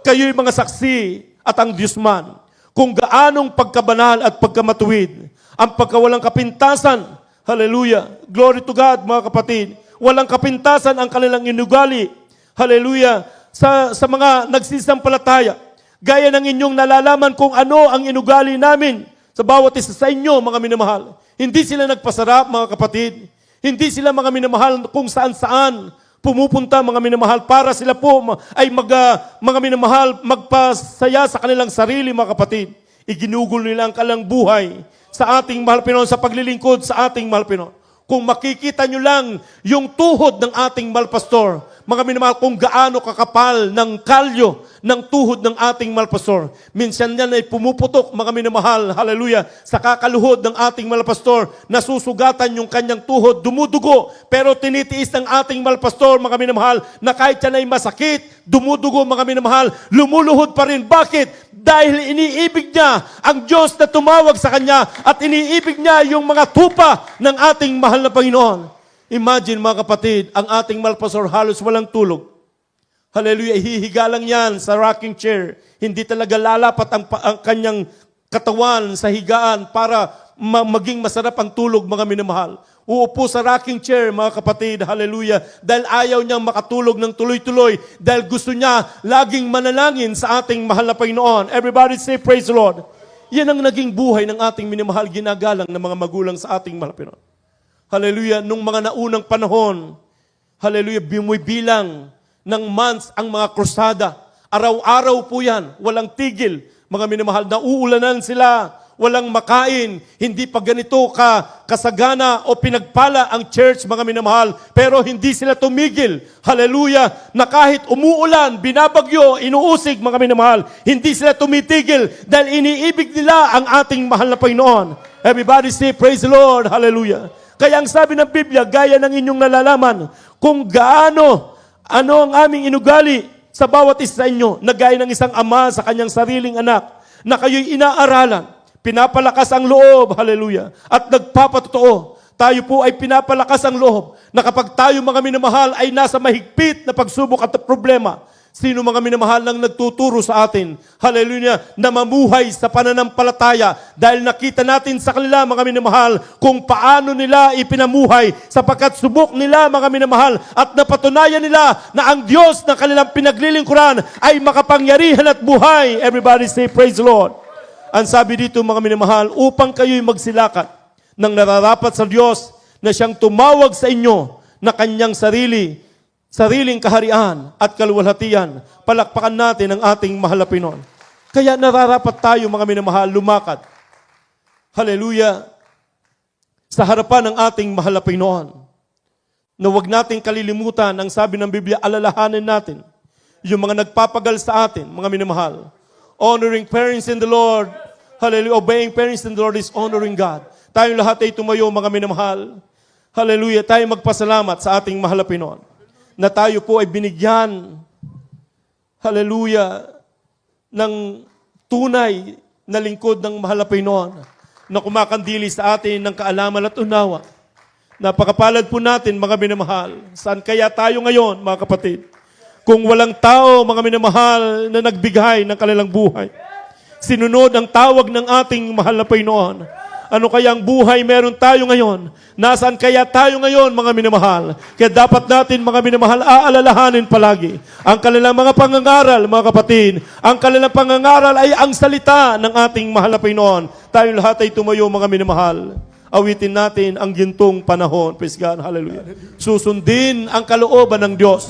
Kayo'y mga saksi at ang Diyos man. kung gaanong pagkabanal at pagkamatuwid, ang pagkawalang kapintasan. Hallelujah. Glory to God, mga kapatid. Walang kapintasan ang kanilang inugali. Hallelujah. Sa mga nagsisampalataya. Gaya ng inyong nalalaman kung ano ang inugali namin sa bawat isa sa inyo, mga minamahal. Hindi sila nagpasarap, mga kapatid. Hindi sila mga minamahal kung saan-saan pumupunta, mga minamahal, para sila po ay mga minamahal magpasaya sa kanilang sarili, mga kapatid. Iginugol nila ang kalang buhay sa ating mahal Pinoon, sa paglilingkod sa ating mahal Pinoon. Kung makikita nyo lang yung tuhod ng ating mahal pastor, mga minamahal, kung gaano kakapal ng kalyo ng tuhod ng ating mahal pastor. Minsan yan ay pumuputok, mga minamahal, hallelujah, sa kakaluhod ng ating mahal pastor, nasusugatan yung kanyang tuhod, dumudugo, pero tinitiis ng ating mahal pastor, mga minamahal, na kahit yan ay masakit, dumudugo, mga minamahal, lumuluhod pa rin. Bakit? Dahil iniibig niya ang Diyos na tumawag sa kanya at iniibig niya yung mga tupa ng ating mahal na Panginoon. Imagine, mga kapatid, ang ating mahal pastor halos walang tulog. Hallelujah, hihiga lang yan sa rocking chair. Hindi talaga lalapat ang kanyang katawan sa higaan para maging masarap ang tulog, mga minamahal. Uupo sa rocking chair, mga kapatid, hallelujah, dahil ayaw niyang makatulog ng tuloy-tuloy, dahil gusto niya laging manalangin sa ating mahal na Panginoon. Everybody say, praise the Lord. Yan ang naging buhay ng ating minamahal, ginagalang ng mga magulang sa ating mahal na Panginoon. Hallelujah, nung mga naunang panahon, hallelujah, bilang ng months ang mga krusada. Araw-araw po yan, walang tigil. Mga minamahal, nauulanan sila, walang makain, hindi pa ganito kasagana o pinagpala ang church, mga minamahal, pero hindi sila tumigil. Hallelujah, na kahit umuulan, binabagyo, inuusig, mga minamahal, hindi sila tumitigil dahil iniibig nila ang ating mahal na Panginoon. Everybody say, praise the Lord, hallelujah. Kaya ang sabi ng Biblia, gaya ng inyong nalalaman, kung ano ang aming inugali sa bawat isa sa inyo, na gaya ng isang ama sa kanyang sariling anak, na kayo'y inaaralan, pinapalakas ang loob, hallelujah, at nagpapatotoo. Tayo po ay pinapalakas ang loob, na kapag tayo, mga minamahal, ay nasa mahigpit na pagsubok at problema, sino, mga minamahal, nang nagtuturo sa atin, hallelujah, na mamuhay sa pananampalataya dahil nakita natin sa kanila, mga minamahal, kung paano nila ipinamuhay sapagkat subok nila, mga minamahal, at napatunayan nila na ang Diyos na kanilang pinaglilingkuran ay makapangyarihan at buhay. Everybody say, praise the Lord. Ang sabi dito, mga minamahal, upang kayo'y magsilakat ng nararapat sa Diyos na siyang tumawag sa inyo na kanyang sariling kaharian at kaluwalhatian. Palakpakan natin ang ating mahal na Panginoon. Kaya nararapat tayo, mga minamahal, lumakad. Hallelujah. Sa harapan ng ating mahal na Panginoon. Na huwag nating kalilimutan ang sabi ng Biblia, alalahanin natin yung mga nagpapagal sa atin, mga minamahal. Honoring parents in the Lord. Hallelujah. Obeying parents in the Lord is honoring God. Tayong lahat ay tumayo, mga minamahal. Hallelujah. Tayo magpasalamat sa ating mahal na Panginoon na tayo po ay binigyan, hallelujah, ng tunay na lingkod ng mahal na Panginoon na kumakandili sa atin ng kaalaman at unawa. Napakapalad po natin, mga minamahal. Saan kaya tayo ngayon, mga kapatid? Kung walang tao, mga minamahal, na nagbigay ng kanilang buhay. Sinunod ang tawag ng ating mahal na Panginoon. Ano kaya ang buhay meron tayo ngayon? Nasaan kaya tayo ngayon, mga minamahal? Kaya dapat natin, mga minamahal, aalalahanin palagi ang kanilang mga pangangaral, mga kapatid. Ang kanilang pangangaral ay ang salita ng ating mahal na Panginoon. Tayo lahat ay tumayo, mga minamahal. Awitin natin ang gintong panahon. Praise God, hallelujah. Susundin ang kalooban ng Diyos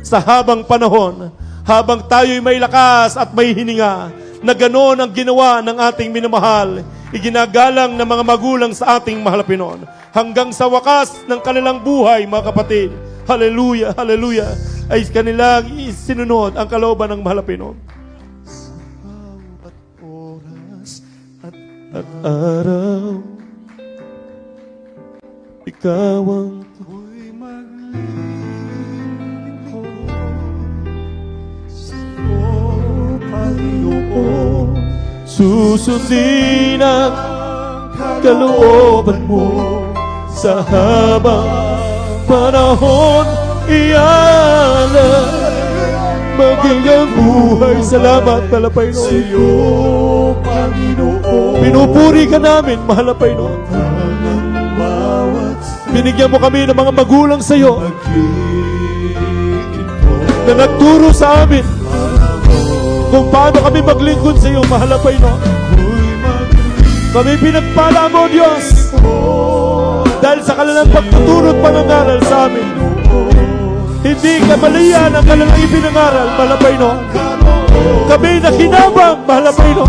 sa habang panahon, habang tayo'y may lakas at may hininga, na ganoon ang ginawa ng ating minamahal, iginagalang ng mga magulang sa ating mahal na Panginoon, hanggang sa wakas ng kanilang buhay, mga kapatid, hallelujah, hallelujah, ay kanilang sinunod ang kalooban ng mahal na Panginoon. Bawat oras At araw, ikaw ang ako'y maglilingkod sa'yo, Panginoon. susundin ang kalooban mo sa habang panahon. Iyalan maging ang buhay. Salamat, Panginoon. Sa'yo, Panginoon. Pinupuri ka namin, mahal na Panginoon. Ang bawat Binigyan mo kami ng mga magulang sa iyo pag-iinpo. na nagturo sa amin kung paano kami maglingkod sa iyo, mahal na Panginoon. Kami pinagpala mo, Diyos, dahil sa kanilang pagtuturo at pangangaral sa amin. Hindi kamalian ang kanilang ipinangaral, mahal na Panginoon. Kami nakinabang, mahal na Panginoon.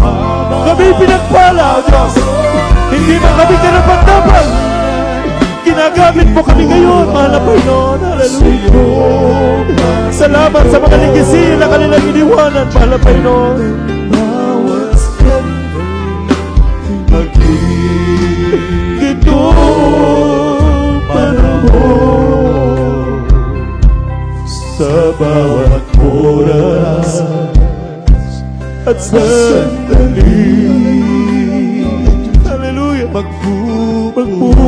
Kami pinagpala, O Diyos. Hindi man kami karapat-dapat. Ginagamit mo kami ngayon, mahal na Panginoon. Hallelujah. Salamat sa mga ligisil na kanilang iniwanan, mahal na Panginoon. Ito panahon sa bawat oras at sandali. Hallelujah. Magpupuri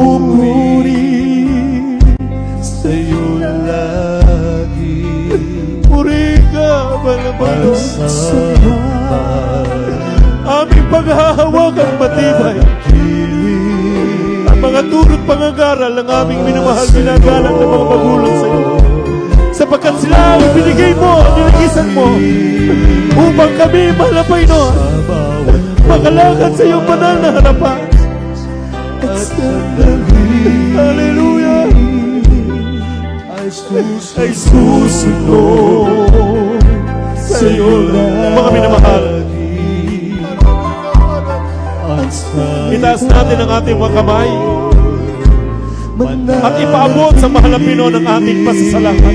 sa'yo lagi. Puri ka, malabalos sa aming paghahawakan matibay. Ang mga turo't pangangaral ng aming minamahal, ginagalang ng mga magulang sa iyo. Sapagkat sila ang binigay mo, niligisan mo, upang kami, mahal na Panginoon, makalakad sa iyong banal na harapan. Hallelujah. Ay susunod sa iyo lang. Mga minamahal, itaas natin ang ating mga kamay at ipaabot sa mahal na Pinoon ang ating pasasalamat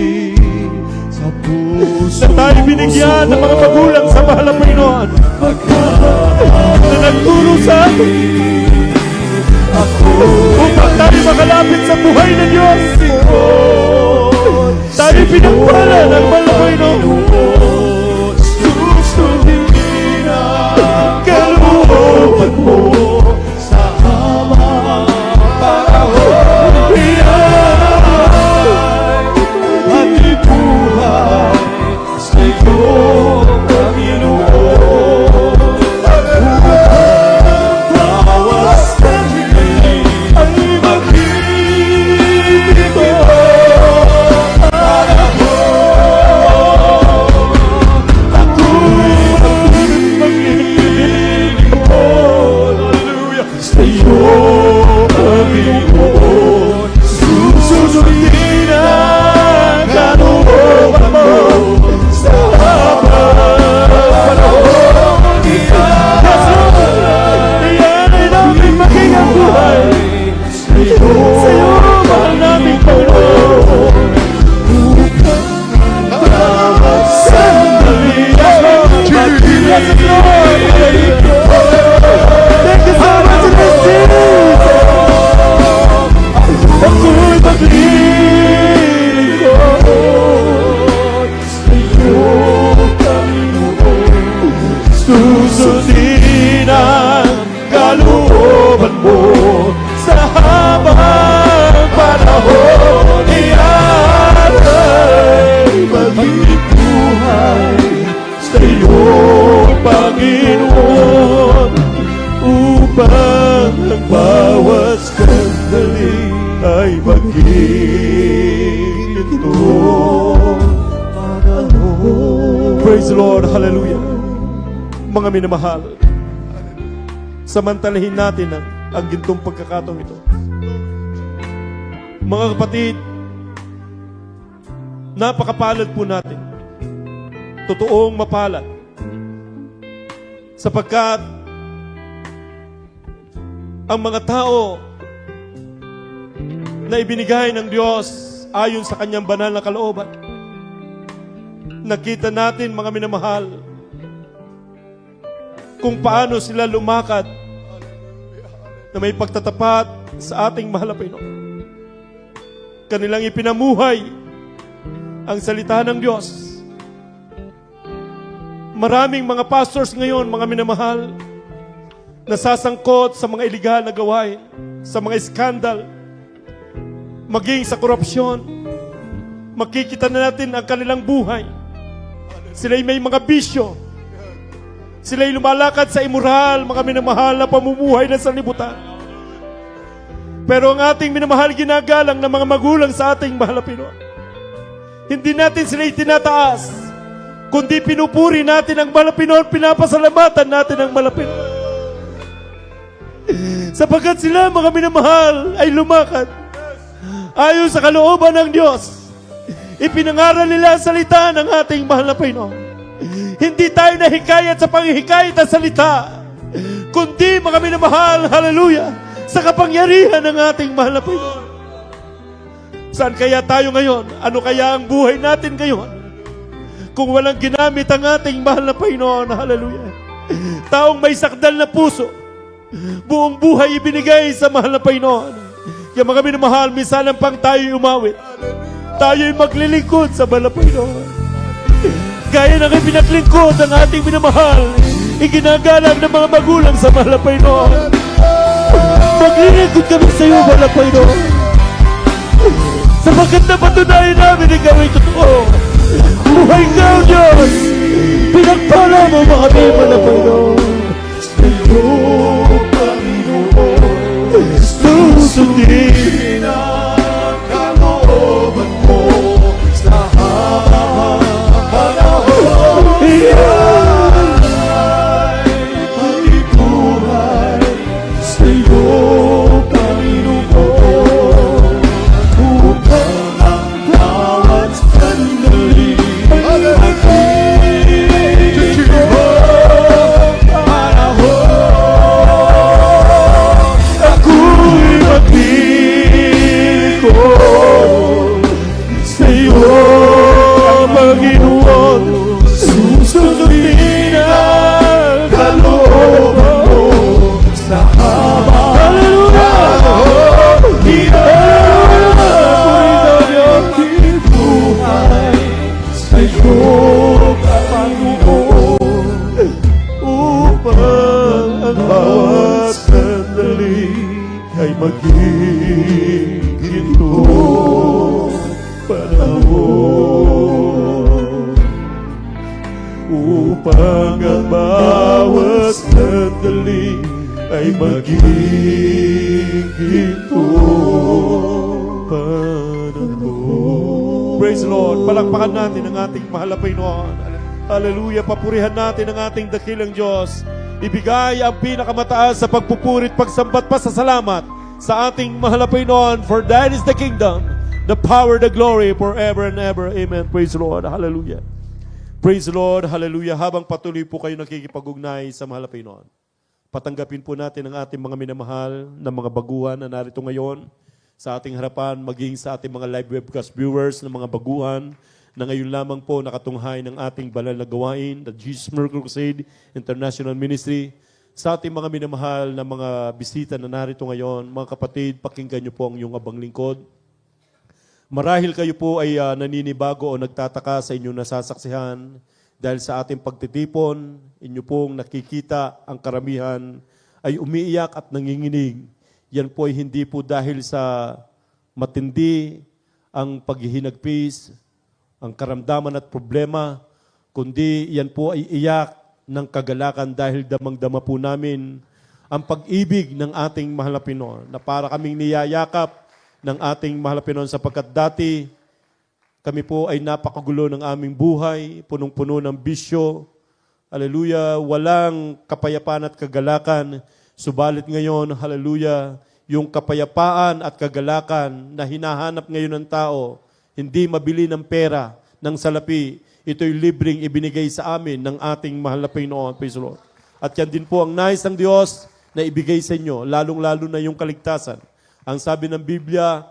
na tayo binigyan ng mga magulang sa mahal na Pinoon na nagturo sa atin upang tayo makalapit sa buhay ng Diyos. Tayo pinagpala ng mahal na Pinoon. Susundin ang kalooban mo sa habang panahon. At ibuhay sa iyo, Panginoon. Bawat sandali ay mag-ibig susundin ang kalooban mo sa habang panahon. Iyan ay namin maging ang buhay sa iyo, mahal naming Panginoon. Bawat sandali ay mag-ibig. Thank you so much, Jesus. Ako'y maglilingkod sa iyo, Panginoon. Susundin ang kalooban mo sa habang panahon. Iyan ay magbubuhay sa iyo, Panginoon, upang ang bawat sandali ay maging ito. Praise the Lord, hallelujah. Mga minamahal, samantalahin natin ang gintong pagkakataong ito. Mga kapatid, napakapalad po natin. Totoong mapalad. Sapagkat ang mga tao na ibinigay ng Diyos ayon sa kanyang banal na kalooban, nakita natin, mga minamahal, kung paano sila lumakad na may pagtatapat sa ating mahal na Panginoon. Kanilang ipinamuhay ang salita ng Diyos. Maraming mga pastors ngayon, mga minamahal, nasasangkot sa mga iligal na gawain, sa mga skandal, maging sa korupsyon. Makikita na natin ang kanilang buhay. Sila'y may mga bisyo. Sila'y lumalakad sa immoral, mga minamahal na pamumuhay ng sanlibutan. Pero ang ating minamahal ginagalang ng mga magulang sa ating mahal na Pinoon. Hindi natin sila'y tinataas, kundi pinupuri natin ang mahal na Pinoon, pinapasalamatan natin ang mahal na Pinoon. Sapagkat sila, mga minamahal, ay lumakad ayon sa kalooban ng Diyos. Ipinangaral nila ang salita ng ating mahal na Pinoon. Hindi tayo nahikayat sa panghihikayat ng salita, kundi mga minamahal, hallelujah, sa kapangyarihan ng ating mahal na Pinoon. Saan kaya tayo ngayon? Ano kaya ang buhay natin ngayon? Kung walang ginamit ang ating mahal na Pinoon, hallelujah. Taong may sakdal na puso, buong buhay ibinigay sa mahal na Pinoon. Kaya mga minamahal, minsan lang pang tayo'y umawit. Tayo'y maglilingkod sa mahal na Pinoon. Gaya ng ipinaglingkod ang ating minamahal, iginagalang ng mga magulang sa mahal na Pinoon. Maglilingkod kami sa iyo, mahal na Pinoon. Sapagkat napatunayan namin ikaw ay totoo. Buhay ka, O Diyos! Pinagpala mo mga mahal na Pinoon. Sa iyo, Panginoon, susundin ang kalooban mo sa habang panahon. Iyan ay pag-ibuhay sa iyo, Panginoon, upang ang bawat sandali ay magiging panahon. Ako'y maglilingkod sa iyo, Panginoon, susundin ang kalooban mo sa habang panahon. Iyan ako'y buhay sa iyo, Panginoon, upang ang bawat sandali ay maging ginto panahon. Upang ang bawat sandali ay maging ginto panahon. Praise the Lord. Palakpakan natin ang ating mahal na Panginoon. Hallelujah. Papurihan natin ang ating dakilang Diyos. Ibigay ang pinakamataas sa pagpupurit, pagsambat, pasasalamat sa ating mahal na Panginoon. For that is the kingdom, the power, the glory, forever and ever. Amen. Praise the Lord. Hallelujah. Praise the Lord. Hallelujah. Habang patuloy po kayo nakikipag-ugnay sa mahal na Panginoon, patanggapin po natin ang ating mga minamahal na mga baguhan na narito ngayon sa ating harapan, maging sa ating mga live webcast viewers ng mga baguhan na ngayon lamang po nakatunghay ng ating banal na gawain, the Jesus Miracle Crusade International Ministry. Sa ating mga minamahal na mga bisita na narito ngayon, mga kapatid, pakinggan niyo po ang iyong abang lingkod. Marahil kayo po ay naninibago o nagtataka sa inyong nasasaksihan dahil sa ating pagtitipon, inyo pong nakikita ang karamihan ay umiiyak at nanginginig. Yan po ay hindi po dahil sa matindi ang paghihinagpis, ang karamdaman at problema, kundi yan po ay iyak ng kagalakan dahil damang-dama po namin ang pag-ibig ng ating mahal na Pinoon, na para kaming niyayakap ng ating mahal na Pinoon sapagkat dati kami po ay napakagulo ng aming buhay, punong-puno ng bisyo. Hallelujah, walang kapayapaan at kagalakan. Subalit ngayon, hallelujah, yung kapayapaan at kagalakan na hinahanap ngayon ng tao, hindi mabili ng pera, ng salapi. Ito'y libreng ibinigay sa amin ng ating mahal na Panginoon. Praise the Lord. At yan din po ang nais ng Diyos na ibigay sa inyo, lalong-lalo na yung kaligtasan. Ang sabi ng Biblia,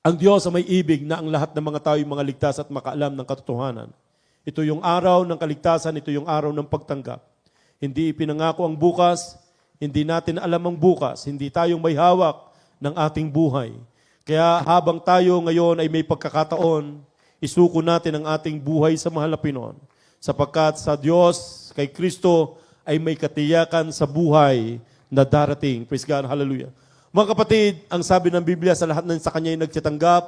ang Diyos ay may ibig na ang lahat ng mga tao ay mga ligtas at makaalam ng katotohanan. Ito yung araw ng kaligtasan, ito yung araw ng pagtanggap. Hindi ipinangako ang bukas, hindi natin alam ang bukas, hindi tayong may hawak ng ating buhay. Kaya habang tayo ngayon ay may pagkakataon, isuko natin ang ating buhay sa mahal na Pinoon. Sapagkat sa Diyos, kay Kristo, ay may katiyakan sa buhay na darating. Praise God, hallelujah. Mga kapatid, ang sabi ng Biblia, sa lahat ng sa Kanya ay nagtitanggap,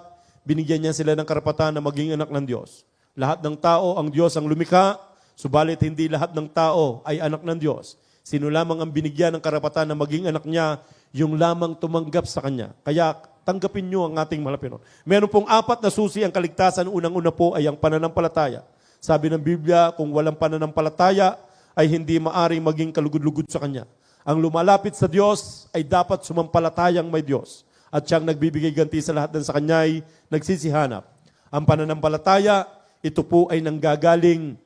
binigyan niya sila ng karapatan na maging anak ng Diyos. Lahat ng tao, ang Diyos ang lumikha, Subalit hindi lahat ng tao ay anak ng Diyos. Sino lamang ang binigyan ng karapatan na maging anak niya, yung lamang tumanggap sa Kanya. Kaya tanggapin niyo ang ating mahal na Panginoon. Meron pong 4 na susi ang kaligtasan. Unang-una po ay ang pananampalataya. Sabi ng Biblia, kung walang pananampalataya, ay hindi maaring maging kalugod-lugod sa Kanya. Ang lumalapit sa Diyos ay dapat sumampalatayang may Diyos. At siyang nagbibigay ganti sa lahat ng sa Kanya ay nagsisihanap. Ang pananampalataya, ito po ay nanggagaling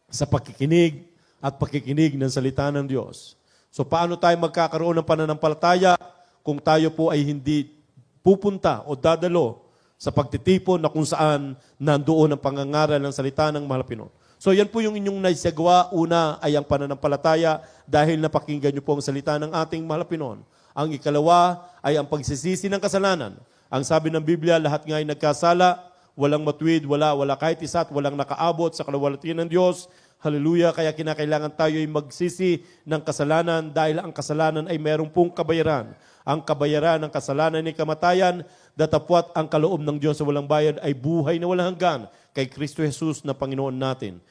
sa pakikinig at pakikinig ng salita ng Diyos. So paano tayo magkakaroon ng pananampalataya kung tayo po ay hindi pupunta o dadalo sa pagtitipon na kung saan nandoon ang pangangaral ng salita ng mahal na Panginoon. So yan po yung inyong naisagawa. Una ay ang pananampalataya dahil napakinggan niyo po ang salita ng ating mahal na Panginoon. Ang ikalawa ay ang pagsisisi ng kasalanan. Ang sabi ng Biblia, lahat nga ay nagkasala, walang matuwid, wala kahit isa at walang nakaabot sa kaluwalhatian ng Diyos. Hallelujah! Kaya kinakailangan tayo ay magsisi ng kasalanan dahil ang kasalanan ay merong pong kabayaran. Ang kabayaran ng kasalanan ay kamatayan, datapwat ang kaloob ng Diyos sa walang bayad ay buhay na walang hanggan kay Kristo Jesus na Panginoon natin.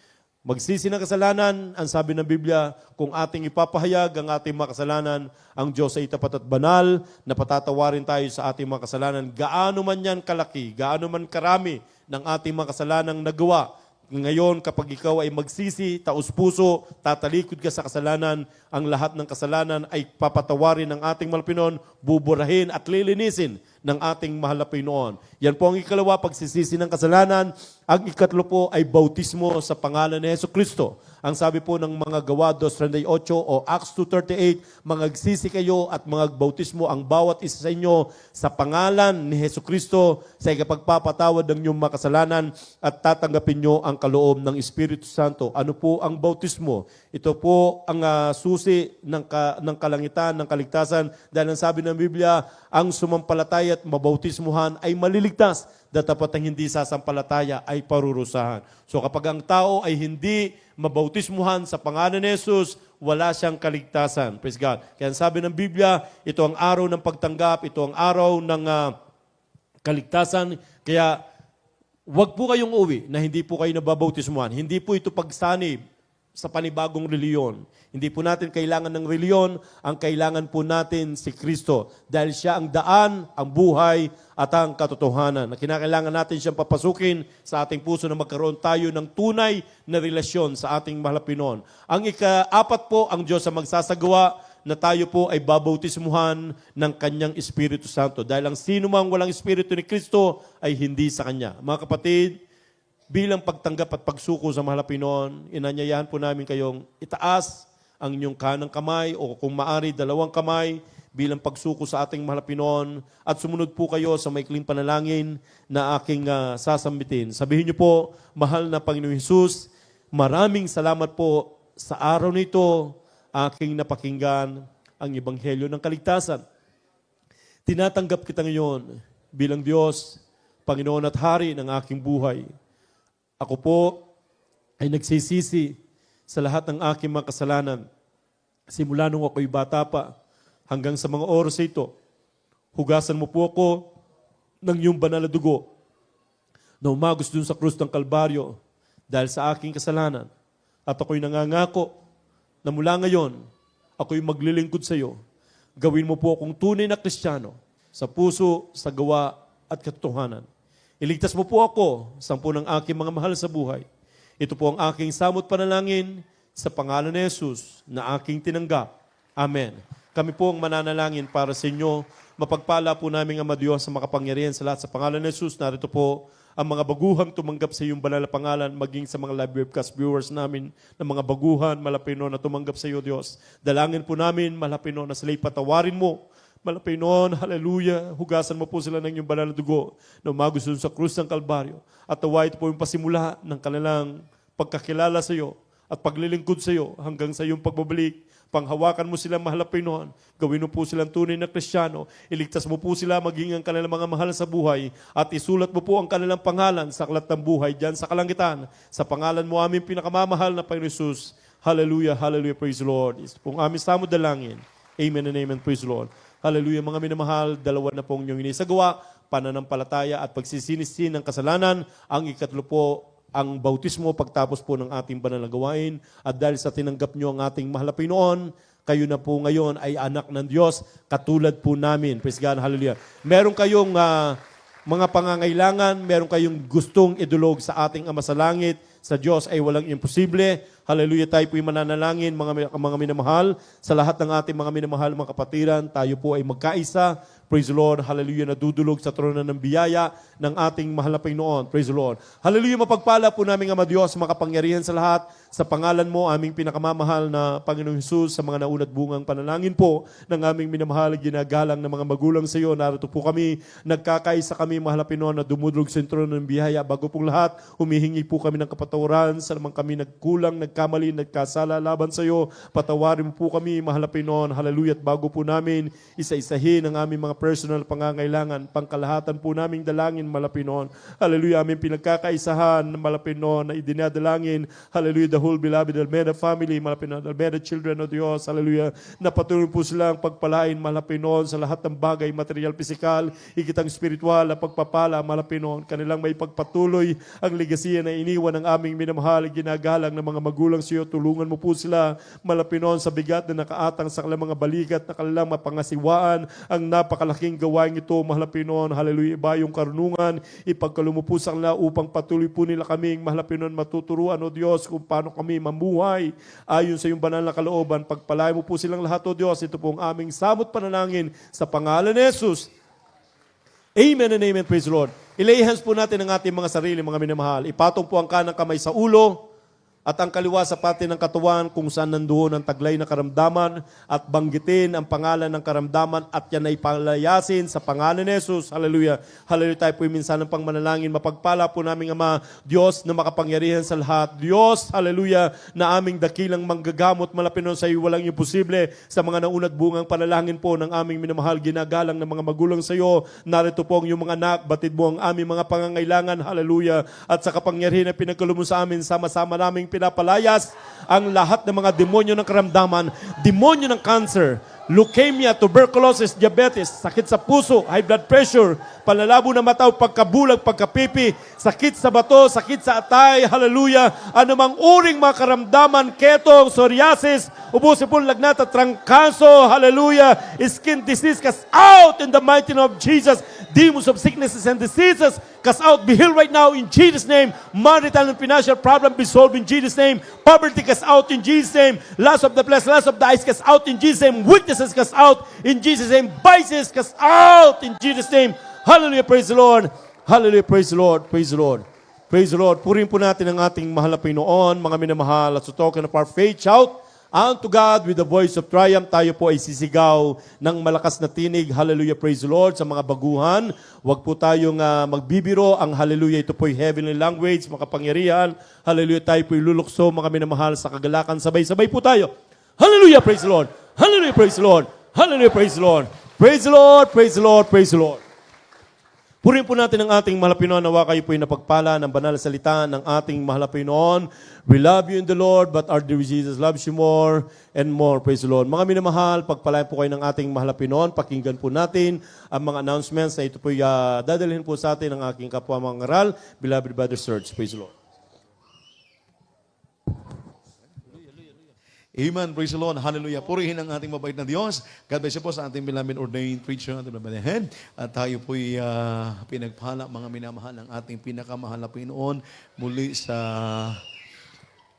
Magsisi ng kasalanan, ang sabi ng Biblia, kung ating ipapahayag ang ating mga kasalanan, ang Diyos ay tapat at banal na patatawarin tayo sa ating mga kasalanan. Gaano man yan kalaki, gaano man karami ng ating mga kasalanang nagawa. Ngayon, kapag ikaw ay magsisi, taus-puso, tatalikod ka sa kasalanan, ang lahat ng kasalanan ay papatawarin ng ating mahal na Panginoon, buburahin at lilinisin ng ating mahal na Panginoon. Yan po ang ikalawa, pagsisisi ng kasalanan. Ang ikatlo po ay bautismo sa pangalan ni Jesucristo. Ang sabi po ng mga Gawa 2:38 o Acts 2:38, mangagsisi kayo at mangagbautismo ang bawat isa sa inyo sa pangalan ni Jesucristo sa ikapagpapatawad ng inyong mga kasalanan at tatanggapin nyo ang kaloob ng Espiritu Santo. Ano po ang bautismo? Ito po ang susi ng kalangitan, ng kaligtasan. Dahil ang sabi ng Biblia, ang sumampalataya at mabautismuhan ay maliligtas. Datapat ang hindi sasampalataya ay parurusahan. So kapag ang tao ay hindi mabautismuhan sa pangalan ni Jesus, wala siyang kaligtasan. Praise God. Kaya sabi ng Biblia, ito ang araw ng pagtanggap, ito ang araw ng kaligtasan. Kaya wag po kayong uwi na hindi po kayo nababautismuhan. Hindi po ito pagsanib sa panibagong reliyon. Hindi po natin kailangan ng reliyon, ang kailangan po natin si Kristo. Dahil siya ang daan, ang buhay, at ang katotohanan. Na kinakailangan natin siyang papasukin sa ating puso na magkaroon tayo ng tunay na relasyon sa ating mahal na Panginoon. Ang ika-4 po, ang Diyos ang magsasagawa na tayo po ay babautismuhan ng Kanyang Espiritu Santo. Dahil ang sino mang walang Espiritu ni Kristo ay hindi sa Kanya. Mga kapatid, bilang pagtanggap at pagsuko sa mahal na Panginoon, inanyayahan po namin kayong itaas ang inyong kanang kamay o kung maari 2 kamay bilang pagsuko sa ating mahal na Panginoon at sumunod po kayo sa maikling panalangin na aking sasambitin. Sabihin niyo po, mahal na Panginoong Hesus, maraming salamat po sa araw nito aking napakinggan ang Ebanghelyo ng Kaligtasan. Tinatanggap kita ngayon bilang Diyos, Panginoon at Hari ng aking buhay. Ako po ay nagsisisi sa lahat ng aking mga kasalanan. Simula nung ako'y bata pa hanggang sa mga oras ito, hugasan mo po ako ng iyong banal na dugo na umagos dun sa krus ng Kalbaryo dahil sa aking kasalanan. At ako'y nangangako na mula ngayon, ako'y maglilingkod sa iyo. Gawin mo po akong tunay na Kristiyano sa puso, sa gawa at katotohanan. Iligtas mo po ako sa ng aking mga mahal sa buhay. Ito po ang aking samot panalangin sa pangalan ni Jesus na aking tinanggap. Amen. Kami po ang mananalangin para sa inyo. Mapagpala po namin Ama Diyos sa makapangyarihan sa lahat sa pangalan ni Jesus. Narito po ang mga baguhang tumanggap sa iyong banal na pangalan, maging sa mga live webcast viewers namin na mga baguhan, malapino na tumanggap sa iyo Diyos. Dalangin po namin, malapino na sila'y patawarin mo. Malapay noon, hallelujah, hugasan mo po sila ng iyong banal na dugo na umagos doon sa krus ng Kalbaryo. At nawa ito po yung pasimula ng kanilang pagkakilala sa iyo at paglilingkod sa iyo hanggang sa iyong pagbabalik. Panghawakan mo sila, mahal na Panginoon. Gawin mo po silang tunay na Kristiyano. Iligtas mo po sila maging ang kanilang mga mahal sa buhay at isulat mo po ang kanilang pangalan sa aklat ng buhay dyan sa kalangitan. Sa pangalan mo aming pinakamamahal na Panginoon Jesus. Hallelujah, hallelujah, praise the Lord. Ito pong aming samod dalangin. Amen and amen, praise the Lord. Hallelujah, mga minamahal, 2 na pong inyong inisagawa, pananampalataya at pagsisinisin ng kasalanan. Ang ikatlo po, ang bautismo pagtapos po ng ating banal na gawain. At dahil sa tinanggap nyo ang ating mahal na Panginoon, kayo na po ngayon ay anak ng Diyos, katulad po namin. Praise God, hallelujah. Meron kayong mga pangangailangan, meron kayong gustong idulog sa ating Ama sa Langit, sa Diyos ay walang imposible. Hallelujah, tayo po'y mananalangin, mga minamahal. Sa lahat ng ating mga minamahal, mga kapatiran, tayo po ay magkaisa. Praise the Lord. Hallelujah, nadudulog sa trono ng biyaya ng ating mahal na Panginoon. Praise the Lord. Hallelujah, mapagpala po namin, Ama Diyos, makapangyarihan sa lahat. Sa pangalan mo, aming pinakamamahal na Panginoong Hesus, sa mga naunat bungang panalangin po ng aming minamahal, ginagalang ng mga magulang sa iyo. Narito po kami, nagkakaisa kami, mahal na Panginoon, na dumudulog sa trono ng biyaya. Bago pong lahat, humihingi po kami ng kapatawaran sa naman kami nagkulang, nagkamali, nagkasala laban sa iyo. Patawarin mo po kami, mahal na Panginoon. Hallelujah. At bago po namin isa-isahin ang aming mga personal pangangailangan, pangkalahatan po naming dalangin, mahal na Panginoon. Hallelujah. Aming pinagkakaisahan, mahal na Panginoon, na idinadalangin. Hallelujah. The whole beloved Almeida family, mahal na Panginoon, Almeida children of Diyos. Hallelujah. Napatuloy po silang pagpalain, mahal na Panginoon, sa lahat ng bagay, material, pisikal, ikitang spiritual, na pagpapala, mahal na Panginoon. Kanilang may pagpatuloy ang legasiya na iniwan ng aming minamahal, ginagalang ng mga magulang sa iyo. Tulungan mo po sila, mahal na Panginoon, sa bigat na nakaatang sa kanilang mga balikat, na kanilang mapangasiwaan ang napakalaking gawain ito, mahal na Panginoon. Hallelujah. Iba yung karunungan, ipagkalumo po sa kanila upang patuloy po nila kaming, mahal na Panginoon, matuturuan, O Diyos, kung paano kami mamuhay ayon sa iyong banal na kalooban. Pagpalain mo po silang lahat, O Diyos. Ito po ang aming samot panalangin sa pangalan ni Jesus. Amen and amen. Praise the Lord. I-lay hands po natin ang ating mga sarili, mga minamahal. Ipatong po ang kanang kamay sa ulo at ang kaliwa sa pati ng katawan kung saan nandoon ang taglay na karamdaman at banggitin ang pangalan ng karamdaman at yan ay palayasin sa pangalan ni Jesus. Hallelujah. Hallelujah. Tayo po minsan ng pangmanalangin. Mapagpala po naming Ama, Diyos na makapangyarihan sa lahat. Diyos, hallelujah, na aming dakilang manggagamot, malapinon sa iyo, walang imposible. Sa mga naunat bungang panalangin po ng aming minamahal, ginagalang ng mga magulang sa iyo. Narito po ang iyong mga anak, batid mo ang aming mga pangangailangan. Hallelujah. At sa kapangyarihan na pinagkaloob mo sa amin, sama-sama naming pinapalayas ang lahat ng mga demonyo ng karamdaman, demonyo ng cancer, leukemia, tuberculosis, diabetes, sakit sa puso, high blood pressure, panlalabo ng mata, pagkabulag, pagkapipi, sakit sa bato, sakit sa atay, hallelujah, anumang uring mga karamdaman, ketong, psoriasis, ubo-sipon, lagnat at trangkaso, hallelujah, skin disease, cast out in the mighty name of Jesus, demons of sicknesses and diseases, cast out, be healed right now in Jesus' name, marital and financial problem, be solved in Jesus' name, poverty, cast out in Jesus' name, lust of the flesh, lust of the eyes, cast out in Jesus' name, weaknesses, cast out in Jesus' name, vices, cast out in Jesus' name. Hallelujah, praise the Lord. Hallelujah, praise the Lord, praise the Lord. Praise the Lord. Purihin po natin ang ating mahal na Panginoon, mga minamahal, at sa token of our faith, shout unto God with the voice of triumph. Tayo po ay sisigaw ng malakas na tinig. Hallelujah, praise the Lord. Sa mga baguhan, huwag po tayong magbibiro. Ang hallelujah, ito po ay heavenly language, makapangyarihan. Hallelujah, tayo po ay lulukso, mga minamahal, sa kagalakan. Sabay-sabay po tayo. Hallelujah, praise the Lord. Hallelujah, praise the Lord. Hallelujah, praise the Lord. Praise the Lord, praise the Lord, praise the Lord. Purihin po natin ang ating mahal na Panginoon. Nawa kayo po ay napagpala ng banal na salita ng ating mahal na Panginoon. We love you in the Lord, but our dear Jesus loves you more and more. Praise the Lord. Mga minamahal, pagpalain po kayo ng ating mahal na Panginoon. Pakinggan po natin ang mga announcements na ito po ay dadalhin po sa atin ng aking kapwa mga ngaral. Beloved Brother Serge. Praise the Lord. Amen. Praise the Lord. Hallelujah. Purihin ang ating mabait na Diyos. God bless you po sa ating beloved ordained preacher, ating beloved head. At tayo po'y pinagpala, mga minamahal, ng ating pinakamahal na Panginoon muli sa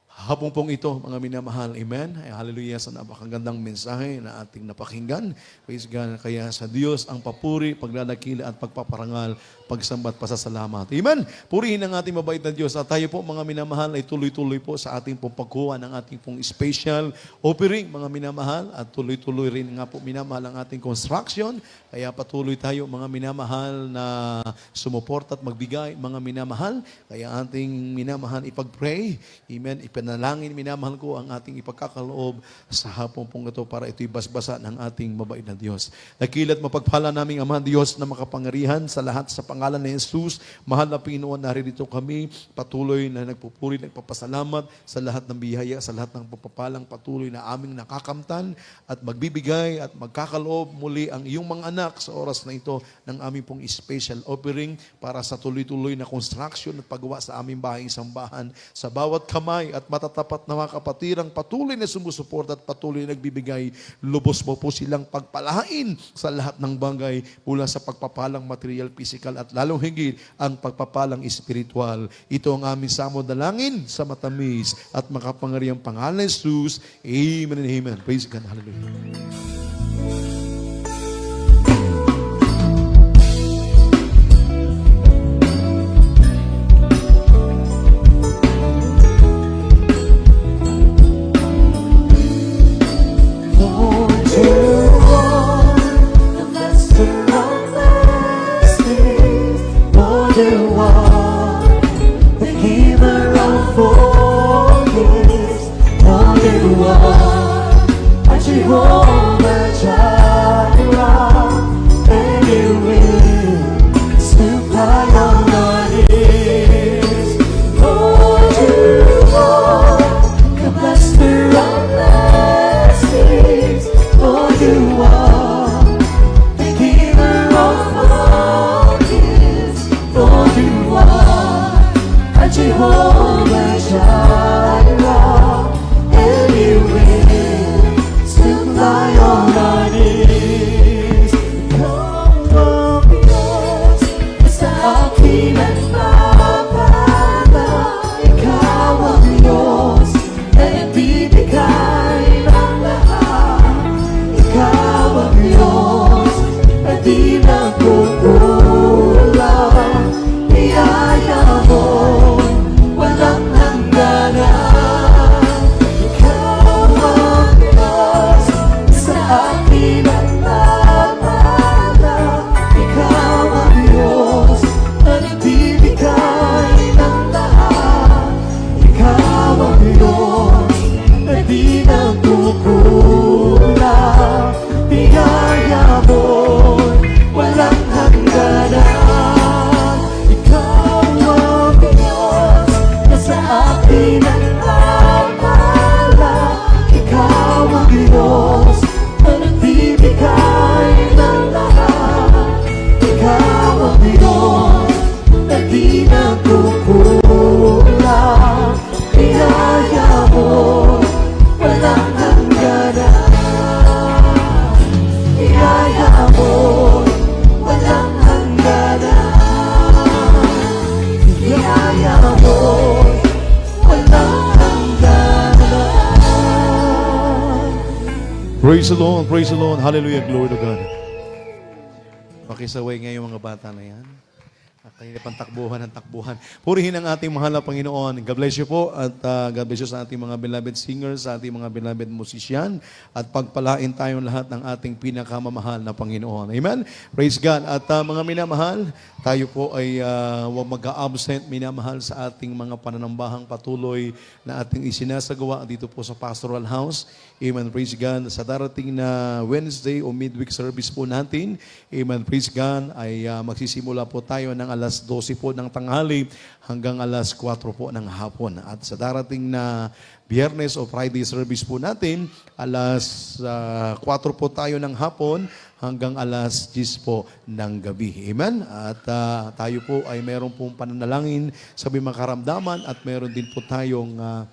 hapong pong ito, mga minamahal. Amen. Ay, hallelujah sa napakagandang mensahe na ating napakinggan. Praise God. Kaya sa Diyos ang papuri, paglalakila at pagpaparangal, pagsambat, pasasalamat. Amen. Purihin ang ating mabait na Diyos. At tayo po, mga minamahal, ay tuloy-tuloy po sa ating pong pagkuha ng ating pong special offering, mga minamahal. At tuloy-tuloy rin nga po, minamahal, ang ating construction. Kaya patuloy tayo, mga minamahal, na sumuport at magbigay, mga minamahal. Kaya ating minamahal ipag-pray. Amen. pananalangin, minamahal ko ang ating ipagkakaloob sa hapon pong ito para ito'y basbasa ng ating mabait na Diyos. Nakilat mapagpala naming Ama Diyos na makapangyarihan sa lahat sa pangalan ni Jesus. Mahal na Panginoon, naririto kami patuloy na nagpupuri, nagpapasalamat sa lahat ng biyaya, sa lahat ng papapalang patuloy na aming nakakamtan at magbibigay at magkakaloob muli ang iyong mga anak sa oras na ito ng aming pong special offering para sa tuloy-tuloy na construction at paggawa sa aming bahay sambahan. Sa bawat kamay at matatapat na mga kapatirang patuloy na sumusuporta at patuloy na nagbibigay, lubos mo po silang pagpalain sa lahat ng bagay mula sa pagpapalang material, physical at lalong higit ang pagpapalang espiritual. Ito ang aming samod dalangin sa matamis at makapangyarihang pangalan ni Jesus. Amen and amen. Praise God. Hallelujah. Jehovah Jireh, and you will supply all our needs. Come on, Diyos, sa akin at mapala, ikaw ang Diyos na nagbibigay ng lahat. Ikaw ang Diyos na di nagkukulang. Biyaya mo walang hangganan. Ikaw ang Diyos sa akin at mapala. Ikaw ang Diyos na nagbibigay ng lahat. Ikaw ang Diyos na di nagkukulang. Biyaya mo walang hangganan. Ikaw ang Diyos na nagbibigay ng lahat. Ikaw ang Diyos na di nagkukulang. Biyaya mo walang hangganan. Biyaya mo walang hangganan. Biyaya mo Praise the Lord, praise the Lord. Hallelujah, glory to God. Pakisaway ngayon mga bata na yan. Kanina pang takbuhan ng takbuhan. Purihin ang ating mahal na Panginoon. God bless you po at God bless you sa ating mga beloved singers, sa ating mga beloved musician at pagpalain tayong lahat ng ating pinakamamahal na Panginoon. Amen? Praise God. At mga minamahal, tayo po ay huwag mag-absent, minamahal sa ating mga pananambahang patuloy na ating isinasagawa dito po sa Pastoral House. Amen. Praise God. Sa darating na Wednesday o midweek service po natin, amen. Praise God, ay magsisimula po tayo ng alas 12 po ng tanghali hanggang alas 4 po ng hapon. At sa darating na Biyernes o Friday service po natin, alas 4 po tayo ng hapon hanggang alas 10 po ng gabi. Amen? At tayo po ay meron pong pananalangin sa mga karamdaman at meron din po tayong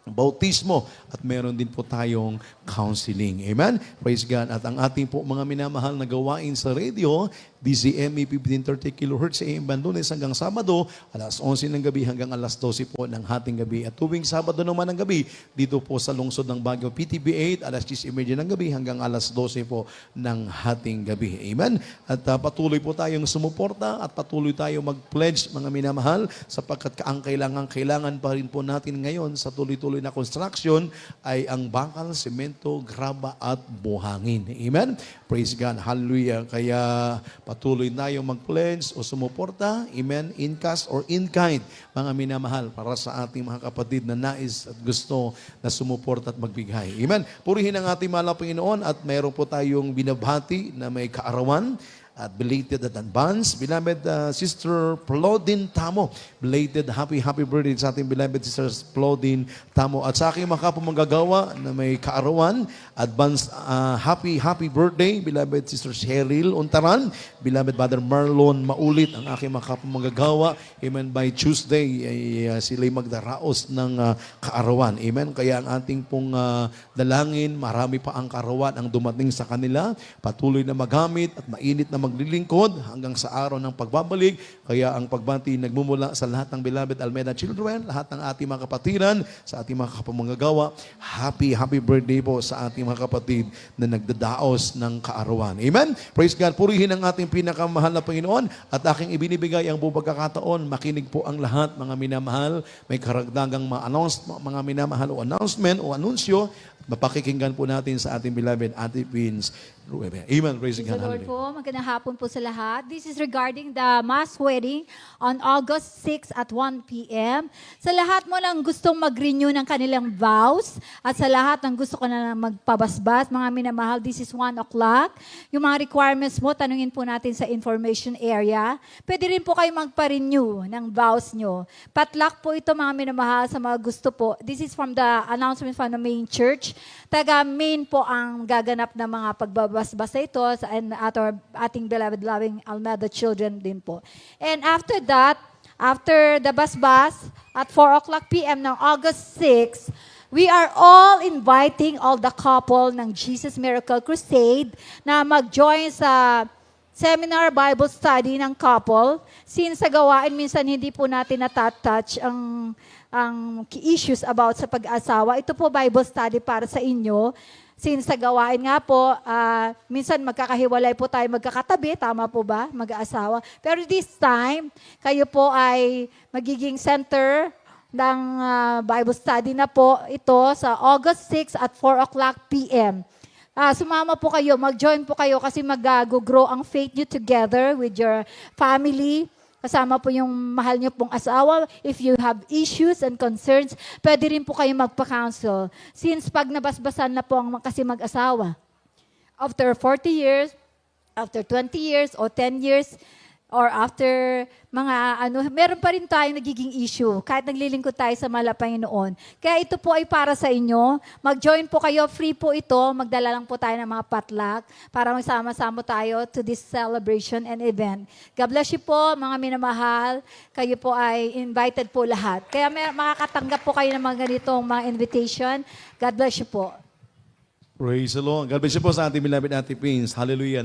bautismo at meron din po tayong counseling. Amen? Praise God. At ang ating po mga minamahal na gawain sa radio, DZME 1530 kHz AM Bandones hanggang Sabado, alas 11 ng gabi hanggang alas 12 po ng hating gabi. At tuwing Sabado naman ng gabi, dito po sa lungsod ng Baguio, PTB 8, alas 10:30 ng gabi hanggang alas 12 po ng hating gabi. Amen? At patuloy po tayong sumuporta at patuloy tayong mag-pledge, mga minamahal, sapagkat ang kailangan pa rin po natin ngayon sa tuloy-tuloy na construction ay ang bakal, semento, graba at buhangin. Amen? Praise God. Hallelujah. Kaya patuloy tayong mag-pledge o sumuporta, amen, in cash or in kind, mga minamahal, para sa ating mga kapatid na nais at gusto na sumuporta at magbigay. Amen. Purihin ang ating mahal na Panginoon at mayroon po tayong binabhati na may kaarawan at belated at advance. Beloved Sister Plodin Tamo, belated happy birthday sa ating beloved Sister Plodin Tamo. At sa aking mga kapamanggagawa na may kaarawan, advance happy birthday, beloved Sister Cheryl Untaran, beloved Brother Marlon Maulit, ang aking mga kapamanggagawa. Amen. By Tuesday, sila'y magdaraos ng kaarawan. Amen. Kaya ang ating pong dalangin, marami pa ang kaarawan ang dumating sa kanila. Patuloy na magamit at mainit na maglilingkod hanggang sa araw ng pagbabalik. Kaya ang pagbati nagmumula sa lahat ng beloved Almeida children, lahat ng ating mga kapatiran, sa ating mga kapamanggagawa. Happy birthday po sa ating mga kapatid na nagdadaos ng kaarawan. Amen? Praise God. Purihin ang ating pinakamahal na Panginoon at aking ibinibigay ang buong pagkakataon. Makinig po ang lahat, mga minamahal. May karagdagang mga minamahal o announcement o anunsyo. Mapakikinggan po natin sa ating beloved Ate Pins Ruebe. Amen. Praise Praise God. the Lord Hallelujah. po. Magandang hapon po sa lahat. This is regarding the mass wedding on August 6 at 1 p.m. Sa lahat mo lang gustong mag-renew ng kanilang vows at sa lahat ng gusto ko na magpabasbas, mga minamahal, this is 1 o'clock. Yung mga requirements mo, tanungin po natin sa information area. Pwede rin po kayo magpa-renew ng vows nyo. Patlak po ito, mga minamahal, sa mga gusto po. This is from the announcement from the main church. Taga-main po ang gaganap ng mga pagbabasbas na ito and ating beloved loving Almeida children din po. And after that, after the basbas, at 4 o'clock p.m. ng August 6, we are all inviting all the couple ng Jesus Miracle Crusade na mag-join sa seminar Bible study ng couple. Since sa gawain, minsan hindi po natin natatouch ang issues about sa pag-asawa. Ito po Bible study para sa inyo. Since sa gawain nga po, minsan magkakahiwalay po tayo, magkakatabi, tama po ba, mag-aasawa. Pero this time, kayo po ay magiging center ng Bible study na po ito sa August 6 at 4 o'clock p.m. Sumama po kayo, mag-join po kayo kasi mag-grow ang faith nyo together with your family. Kasama po yung mahal nyo pong asawa. If you have issues and concerns, pwede rin po kayo magpa-counsel. Since pag nabasbasan na po ang kasi mag-asawa, after 40 years, after 20 years, o 10 years, or after mga meron pa rin tayong nagiging issue kahit naglilingkod tayo sa mahal na Panginoon. Kaya ito po ay para sa inyo. Mag-join po kayo, free po ito. Magdala lang po tayo ng mga patlak para magsama-sama tayo to this celebration and event. God bless you po, mga minamahal. Kayo po ay invited po lahat. Kaya makakatanggap po kayo ng mga ganitong mga invitation. God bless you po. Praise the Lord. God bless you po sa ating beloved Ate Pins. Hallelujah.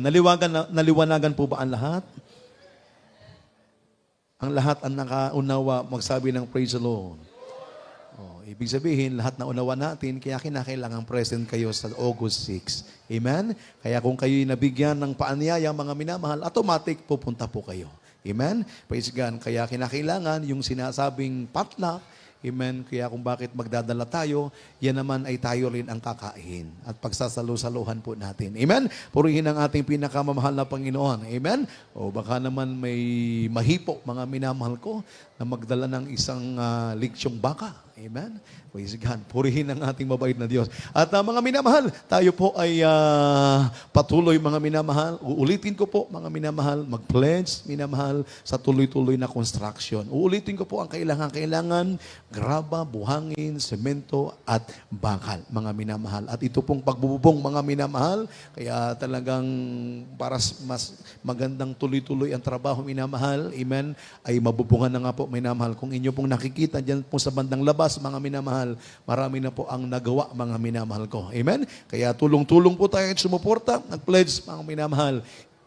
Naliwanagan po ba ang lahat? Ang lahat ang nakaunawa magsabi ng praise the Lord. Ibig sabihin, lahat na unawa natin, kaya kinakailangan present kayo sa August 6. Amen? Kaya kung kayo'y nabigyan ng paanyaya, mga minamahal, automatic pupunta po kayo. Amen? Praise God. Kaya kinakailangan yung sinasabing potluck, amen. Kaya kung bakit magdadala tayo, yan naman ay tayo rin ang kakain at pagsasalo-saluhan po natin. Amen? Purihin ang ating pinakamamahal na Panginoon. Amen? O baka naman may mahipo, mga minamahal ko, na magdala ng isang liksyong baka. Amen? Praise God. Purihin ang ating mabait na Diyos. At mga minamahal, tayo po ay patuloy mga minamahal. Uulitin ko po mga minamahal, mag-pledge minamahal sa tuloy-tuloy na construction. Uulitin ko po ang kailangan, graba, buhangin, semento at bakal mga minamahal. At ito pong pagbububong mga minamahal, kaya talagang para mas magandang tuloy-tuloy ang trabaho minamahal, amen, ay mabubungan na nga po minamahal. Kung inyo pong nakikita dyan po sa bandang labas mga minamahal, marami na po ang nagawa mga minamahal ko. Amen? Kaya tulong-tulong po tayo at sumuporta, nag-pledge mga minamahal,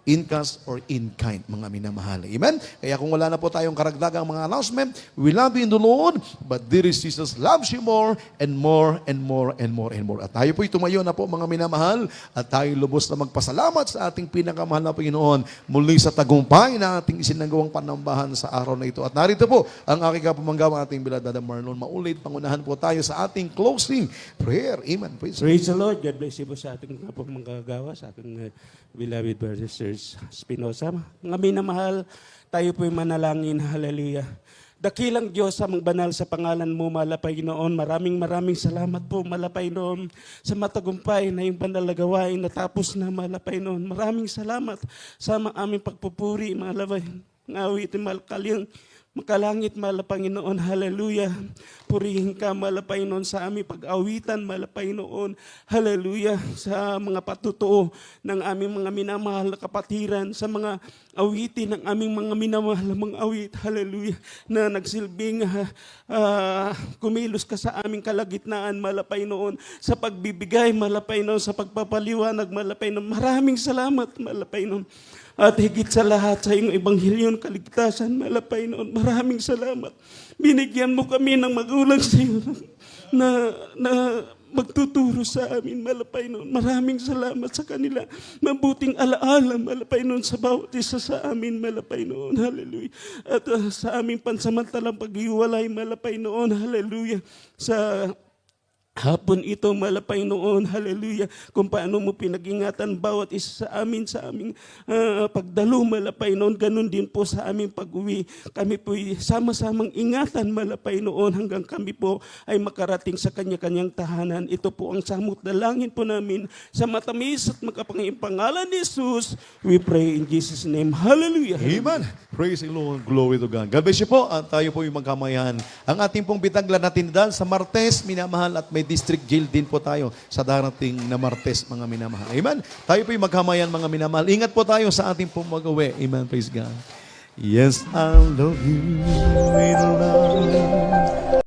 in cash or in kind, mga minamahal. Amen? Kaya kung wala na po tayong karagdagang mga announcement, we love you in the Lord, but dear Jesus loves you more and more and more and more and more. At tayo po'y tumayo na po mga minamahal at tayo lubos na magpasalamat sa ating pinakamahal na Panginoon muli sa tagumpay na ating isinagawang panambahan sa araw na ito. At narito po ang aking kapamanggawa, ating Brother Marlon Maulit. Pangunahan po tayo sa ating closing prayer. Amen. Praise the Lord. God bless you po sa ating kapamanggawa, sa ating beloved brother, Sir Sisters Espinosa. Mga minamahal, tayo po'y manalangin. Hallelujah. Dakilang Diyos, amang banal sa pangalan mo, malapay noon. Maraming salamat po, malapay noon, sa matagumpay na yung banal na gawain natapos na, malapay noon. Maraming salamat sa aming pagpupuri, malapay, ngawitin, malkalyang, makalangit, Panginoon. Hallelujah. Purihin ka, Panginoon, sa aming pag-awitan, Panginoon. Hallelujah. Sa mga patutuo ng aming mga minamahal na kapatiran, sa mga awitin ng aming mga minamahal na mga awit. Hallelujah. Na nagsilbing kumilos ka sa aming kalagitnaan, Panginoon. Sa pagbibigay, Panginoon. Sa pagpapaliwanag, Panginoon. Maraming salamat, Panginoon. At higit sa lahat sa iyong ebanghelyon, kaligtasan, Panginoon, maraming salamat. Binigyan mo kami ng magulang sa iyo na magtuturo sa amin, Panginoon. Maraming salamat sa kanila. Mabuting alaala, Panginoon, sa bawat isa sa amin, Panginoon. Hallelujah. At sa aming pansamantalang pag-iwalay, Panginoon. Hallelujah. Sa hapon ito, Panginoon, hallelujah, kung paano mo pinag-ingatan bawat isa sa aming pagdalo, Panginoon, ganun din po sa aming pag-uwi. Kami po sama-samang ingatan, Panginoon, hanggang kami po ay makarating sa kanya-kanyang tahanan. Ito po ang samot dalangin po namin sa matamis at makapangyayang pangalan ni Jesus. We pray in Jesus' name. Hallelujah. Amen. Praise the Lord. Glory to God. God bless you po at tayo po yung magkamayan. Ang ating pong bitagla natin dahil sa Martes, minamahal, at may district jail din po tayo sa darating na Martes, mga minamahal. Amen. Tayo po yung magkamayan, mga minamahal. Ingat po tayo sa ating pong mag-uwi. Amen. Praise God. Yes, I love you with love.